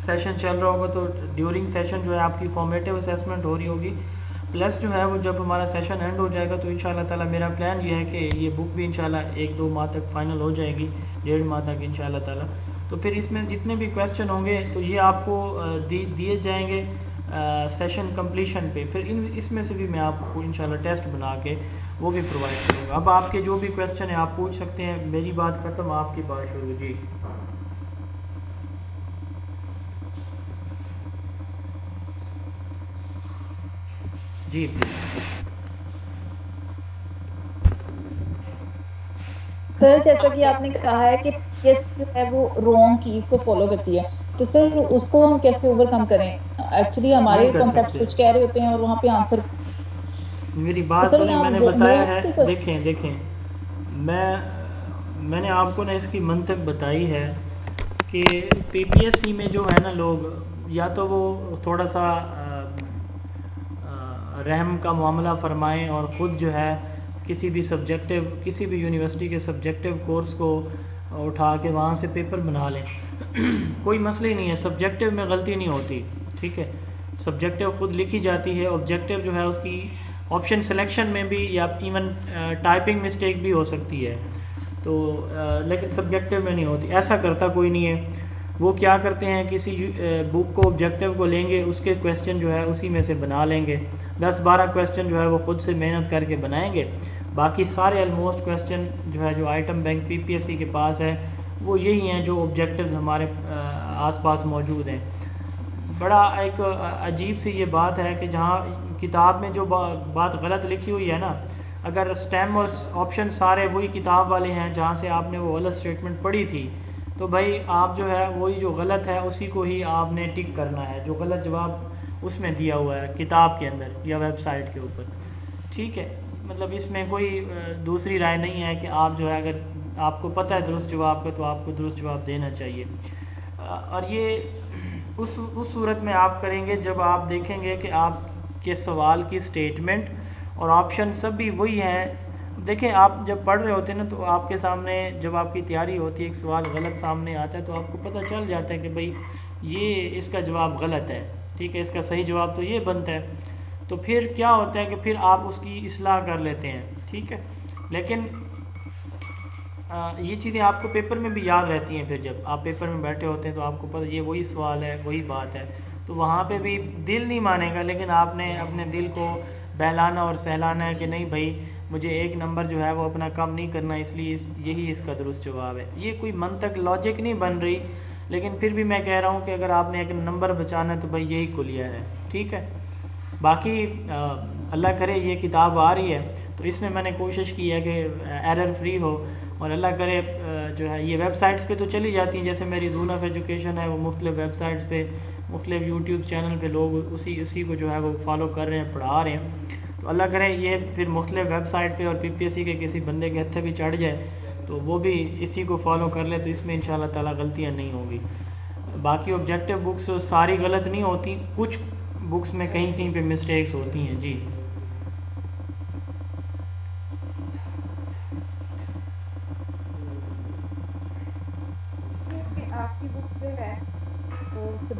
سیشن چل رہا ہوگا تو ڈیورنگ سیشن جو ہے آپ کی فارمیٹیو اسیسمنٹ ہو رہی ہوگی, پلس جو ہے وہ جب ہمارا سیشن اینڈ ہو جائے گا تو انشاءاللہ تعالی میرا پلان یہ ہے کہ یہ بک بھی انشاءاللہ 1-2 ماہ تک فائنل ہو جائے گی, 1.5 ماہ تک انشاءاللہ تعالی. تو پھر اس میں جتنے بھی کویسچن ہوں گے تو یہ آپ کو دیے جائیں گے سیشن کمپلیشن پہ. پھر اس میں سے بھی میں آپ کو انشاءاللہ ٹیسٹ بنا کے وہ بھی پرووائڈ کروں گا. اب آپ کے جو بھی کویسچن ہیں آپ پوچھ سکتے ہیں, میری بات ختم, آپ کی بات شروع. جی جی سر جیسا کہ آپ نے کہا ہے کہ یہ جو ہے وہ رانگ کیز کو فالو کرتی ہے, تو سر اس کو ہم کیسے اوور کم کریں؟ ایکچولی ہمارے کانسیپٹس کچھ کہہ رہے ہوتے ہیں اور وہاں پہ آنسر. میری بات سنیں, میں نے بتایا ہے, دیکھیں میں نے آپ کو نا اس کی منطق بتائی ہے کہ پی پی ایس سی میں جو ہے نا لوگ یا تو وہ تھوڑا سا رحم کا معاملہ فرمائیں اور خود جو ہے کسی بھی یونیورسٹی کے سبجیکٹیو کورس کو اٹھا کے وہاں سے پیپر بنا لیں. کوئی مسئلہ ہی نہیں ہے, سبجیکٹیو میں غلطی نہیں ہوتی, ٹھیک ہے. سبجیکٹیو خود لکھی جاتی ہے, آبجیکٹیو جو ہے اس کی آپشن سلیکشن میں بھی یا ایون ٹائپنگ مسٹیک بھی ہو سکتی ہے, تو لیکن سبجیکٹیو میں نہیں ہوتی. ایسا کرتا کوئی نہیں ہے. وہ کیا کرتے ہیں, کسی بک کو آبجیکٹیو کو لیں گے, اس کے کویسچن جو ہے اسی میں سے بنا لیں گے. 10-12 کویسچن جو ہے وہ خود سے محنت کر کے بنائیں گے. باقی سارے آلموسٹ کویسچن جو ہے جو آئٹم بینک پی پی ایس سی کے پاس ہے وہ یہی ہیں جو آبجیکٹیوز ہمارے آس پاس موجود ہیں. بڑا ایک عجیب سی یہ بات ہے کہ جہاں کتاب میں جو بات غلط لکھی ہوئی ہے نا, اگر اسٹیم اور آپشن سارے وہی کتاب والے ہیں جہاں سے آپ نے وہ غلط اسٹیٹمنٹ پڑھی تھی, تو بھائی آپ جو ہے وہی جو غلط ہے اسی کو ہی آپ نے ٹک کرنا ہے, جو غلط جواب اس میں دیا ہوا ہے کتاب کے اندر یا ویب سائٹ کے اوپر, ٹھیک ہے. مطلب اس میں کوئی دوسری رائے نہیں ہے کہ آپ جو ہے اگر آپ کو پتہ ہے درست جواب کا تو آپ کو درست جواب دینا چاہیے. اور یہ اس صورت میں آپ کریں گے جب آپ دیکھیں گے کہ آپ کے سوال کی اسٹیٹمنٹ اور آپشن سب بھی وہی ہیں. دیکھیں آپ جب پڑھ رہے ہوتے ہیں نا تو آپ کے سامنے جب آپ کی تیاری ہوتی ہے ایک سوال غلط سامنے آتا ہے تو آپ کو پتہ چل جاتا ہے کہ بھئی یہ اس کا جواب غلط ہے, ٹھیک ہے, اس کا صحیح جواب تو یہ بنتا ہے. تو پھر کیا ہوتا ہے کہ پھر آپ اس کی اصلاح کر لیتے ہیں, ٹھیک ہے. لیکن یہ چیزیں آپ کو پیپر میں بھی یاد رہتی ہیں. پھر جب آپ پیپر میں بیٹھے ہوتے ہیں تو آپ کو پتہ یہ وہی سوال ہے, وہی بات ہے, تو وہاں پہ بھی دل نہیں مانے گا, لیکن آپ نے اپنے دل کو بہلانا اور سہلانا ہے کہ نہیں بھائی مجھے 1 نمبر جو ہے وہ اپنا کم نہیں کرنا, اس لیے یہی اس کا درست جواب ہے. یہ کوئی منطق لاجک نہیں بن رہی, لیکن پھر بھی میں کہہ رہا ہوں کہ اگر آپ نے 1 نمبر بچانا ہے تو بھائی یہی کلیہ ہے, ٹھیک ہے. باقی اللہ کرے یہ کتاب آ رہی ہے تو اس میں میں نے کوشش کی ہے کہ ایرر فری ہو, اور اللہ کرے جو ہے یہ ویب سائٹس پہ تو چلی جاتی ہیں, جیسے میری زون آف ایجوکیشن ہے وہ مختلف ویب سائٹس پہ مختلف یوٹیوب چینل پہ لوگ اسی کو جو ہے وہ فالو کر رہے ہیں, پڑھا رہے ہیں. تو اللہ کرے یہ پھر مختلف ویب سائٹ پہ اور پی پی ایس سی کے کسی بندے کے ہتھے بھی چڑھ جائے تو وہ بھی اسی کو فالو کر لے, تو اس میں انشاءاللہ تعالی غلطیاں نہیں ہوں گی. باقی آبجیکٹیو بکس ساری غلط نہیں ہوتی, کچھ بکس میں کہیں پہ مسٹیکس ہوتی ہیں. جی آپ کی بک جو ہے تو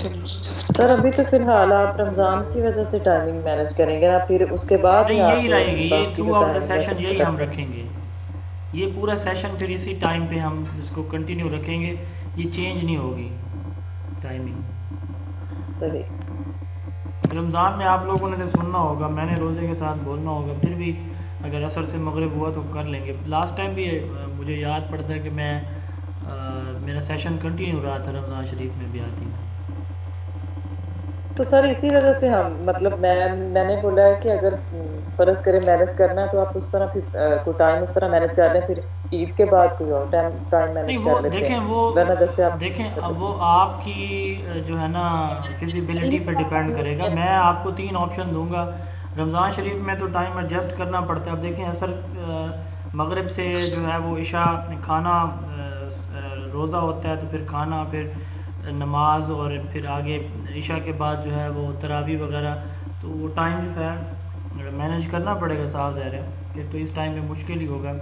سر ابھی تو فی الحال آپ رمضان کی وجہ سے ٹائمنگ مینج کریں گے، پھر اس کے بعد نہیں ہی آپ یہی رہے گی، یہ باقی تھرو جو آؤٹ دا ٹائمنگ سیشن ہے یہی ہم رکھیں گے، یہ پورا سیشن پھر اسی ٹائم پہ ہم اس کو کنٹینیو رکھیں گے، یہ چینج نہیں ہوگی ٹائمنگ۔ رمضان میں آپ لوگوں نے تو سننا ہوگا، میں نے روزے کے ساتھ بولنا ہوگا، پھر بھی اگر عصر سے مغرب ہوا تو کر لیں گے۔ لاسٹ ٹائم بھی مجھے یاد پڑتا ہے کہ میں میرا سیشن کنٹینیو رہا تھا رمضان شریف میں بھی آتی۔ تو سر اسی وجہ سے ہم مطلب میں نے بولا ہے کہ اگر فرض کرے مینج کرنا ہے تو آپ اس طرح پھر کوئی ٹائم اس طرح مینج کر لیں، پھر عید کے بعد کوئی اور ٹائم نہیں مینج وہ کر لیتے دیکھیں، ہیں، وہ ورنہ جیسے آپ دیکھیں اب وہ آپ کی جو ہے نا فزیبلٹی پہ ڈیپینڈ کرے گا۔ میں آپ کو 3 آپشن دوں گا۔ رمضان شریف میں تو ٹائم ایڈجسٹ کرنا پڑتا ہے، اب دیکھیں عصر مغرب سے جو ہے وہ عشاء کھانا روزہ ہوتا ہے، تو پھر کھانا، پھر نماز، اور پھر آگے عشاء کے بعد جو ہے وہ تراویح وغیرہ، تو وہ ٹائم جو ہے مینیج کرنا پڑے گا، صاف ظاہر ہے کہ تو اس ٹائم میں مشکل ہی ہوگا۔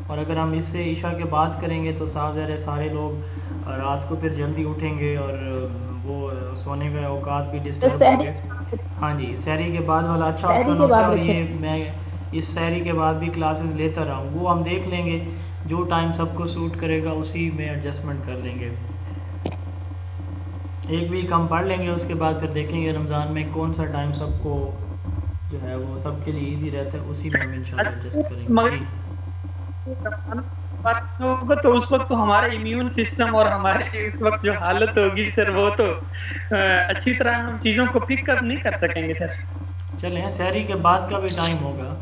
اور اگر ہم اس سے عشاء کے بعد کریں گے تو صاف ظاہر ہے سارے لوگ رات کو پھر جلدی اٹھیں گے اور وہ سونے کے اوقات بھی ڈسٹرب ہوں گے۔ ہاں جی، سحری کے بعد والا اچھا آپشن ہوتا ہے، اور یہ میں اس سحری کے بعد بھی کلاسز لیتا رہا ہوں، وہ ہم دیکھ لیں گے، جو ٹائم سب کو سوٹ کرے گا اسی میں ایڈجسٹمنٹ کر لیں گے۔ ایک ویک ہم پڑھ لیں گے، اس کے بعد پھر دیکھیں گے رمضان میں کون سا ٹائم سب کو جو ہے وہ سب کے لیے ایزی رہتا ہے، اسی میں ہم انشاءاللہ ایڈجسٹ کریں گے۔ جی ہوگا تو اس وقت تو ہمارا امیون سسٹم اور ہمارے اس وقت جو حالت ہوگی سر، وہ تو اچھی طرح ہم چیزوں کو پک اپ نہیں کر سکیں گے سر۔ چلیں سحری کے بعد کا بھی ٹائم ہوگا،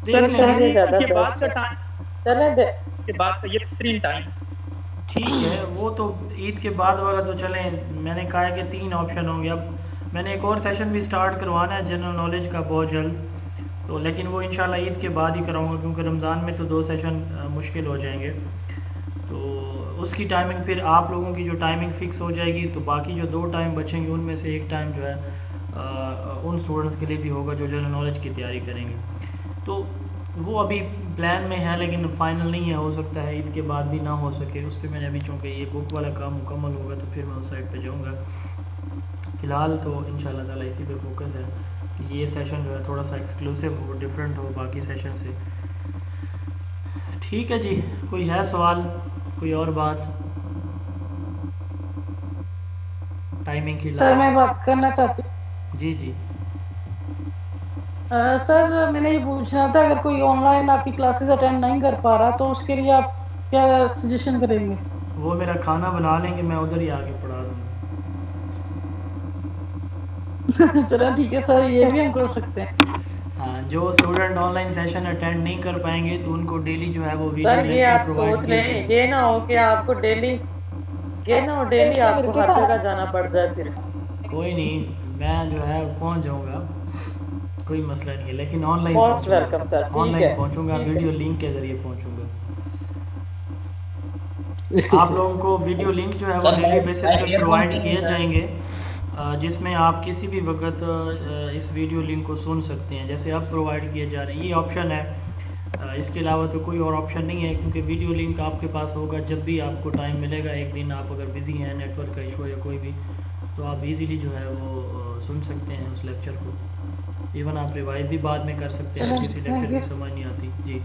سحری کے بعد کا ٹائم کے بعد کا یہ بہترین ٹائم ٹھیک ہے۔ وہ تو عید کے بعد والا تو چلیں، میں نے کہا ہے کہ 3 آپشن ہوں گے۔ اب میں نے ایک اور سیشن بھی سٹارٹ کروانا ہے جنرل نالج کا بہت جلد، تو لیکن وہ انشاءاللہ عید کے بعد ہی کراؤں گا، کیونکہ رمضان میں تو 2 سیشن مشکل ہو جائیں گے، تو اس کی ٹائمنگ پھر آپ لوگوں کی جو ٹائمنگ فکس ہو جائے گی، تو باقی جو 2 ٹائم بچیں گے ان میں سے ایک ٹائم جو ہے ان اسٹوڈنٹس کے لیے بھی ہوگا جو جنرل نالج کی تیاری کریں گے۔ تو وہ ابھی پلان میں ہے لیکن فائنل نہیں ہے، ہو سکتا ہے عید کے بعد بھی نہ ہو سکے، اس پہ میں نے ابھی چونکہ یہ بک والا کام مکمل ہوگا تو پھر میں اس سائڈ پہ جاؤں گا۔ فی الحال تو انشاءاللہ تعالیٰ اسی پہ فوکس ہے کہ یہ سیشن جو ہے تھوڑا سا ایکسکلوسیو ہو، ڈفرینٹ ہو باقی سیشن سے۔ ٹھیک ہے جی، کوئی ہے سوال، کوئی اور بات؟ ٹائمنگ کی سر میں بات کرنا چاہتی ہوں۔ جی جی سر میں نے یہ پوچھنا تھا، اگر کوئی آن لائن آپ کی کلاسز اٹینڈ نہیں کر پا رہا تو اس کے لیے آپ کیا سجیشن کریں گے؟ وہ میرا کھانا بنا لیں گے، میں ادھر ہی آگے پڑھا دوں گا۔ چلو ٹھیک ہے سر، یہ بھی ہم کر سکتے ہیں۔ ہاں، جو student on line session attend نہیں کر پائیں گے تو ان کو ڈیلی جو ہے وہ ویڈیو سر یہ آپ لیکچر پرووائڈ سوچ کیے لیں، جائیں گے۔ یہ نہ ہو کہ آپ کو ڈیلی آپ کو ہر جگہ جانا پڑ جائے پھر۔ کوئی نہیں، میں جو ہے پہنچ جاؤں گا، کوئی مسئلہ نہیں ہے، لیکن online most welcome sir, on ٹھیک ہے، لائن پہنچوں گا، ویڈیو لنک کے ذریعے پہنچوں گا۔ آپ لوگوں کو ویڈیو لنک جو ہے وہ ڈیلی بیسس پہ پرووائڈ کیے جائیں گے، جس میں آپ کسی بھی وقت اس ویڈیو لنک کو سن سکتے ہیں، جیسے اب پرووائڈ کیے جا رہے ہیں، یہ آپشن ہے، اس کے علاوہ تو کوئی اور آپشن نہیں ہے، کیونکہ ویڈیو لنک آپ کے پاس ہوگا جب بھی آپ کو ٹائم ملے گا، ایک دن آپ اگر بزی ہیں، نیٹ ورک کا ایشو یا کوئی بھی، تو آپ ایزیلی جو ہے وہ سن سکتے ہیں اس لیکچر کو، ایون آپ ریوائز بھی بعد میں کر سکتے ہیں کسی لیکچر کی سمجھ نہیں آتی۔ جی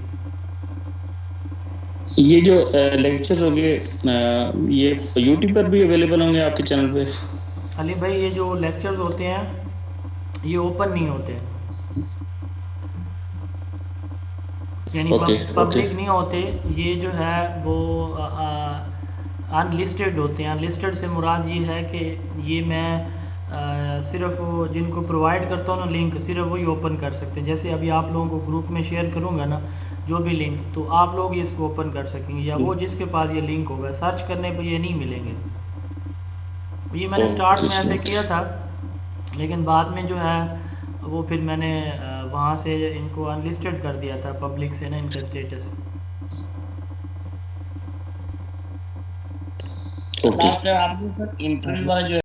یہ جو لیکچر ہوں گے یہ یوٹیوب پر بھی اویلیبل ہوں گے آپ کے چینل پہ؟ علی بھائی یہ جو لیکچرز ہوتے ہیں یہ اوپن نہیں ہوتے، یعنی پبلک نہیں ہوتے، یہ جو ہے وہ ان لسٹڈ ہوتے ہیں۔ ان لسٹڈ سے مراد یہ ہے کہ یہ میں صرف جن کو پرووائڈ کرتا ہوں نا لنک، صرف وہی اوپن کر سکتے ہیں۔ جیسے ابھی آپ لوگوں کو گروپ میں شیئر کروں گا نا جو بھی لنک، تو آپ لوگ اس کو اوپن کر سکیں گے، یا وہ جس کے پاس یہ لنک ہوگا، سرچ کرنے پہ یہ نہیں ملیں گے۔ یہ میں نے سٹارٹ میں ایسے کیا تھا، لیکن بعد میں جو ہے وہ پھر میں نے وہاں سے ان کو ان لسٹڈ کر دیا تھا پبلک سے نا، ان کا اسٹیٹس۔ لاسٹ آپ کے ساتھ انٹرویو والا جو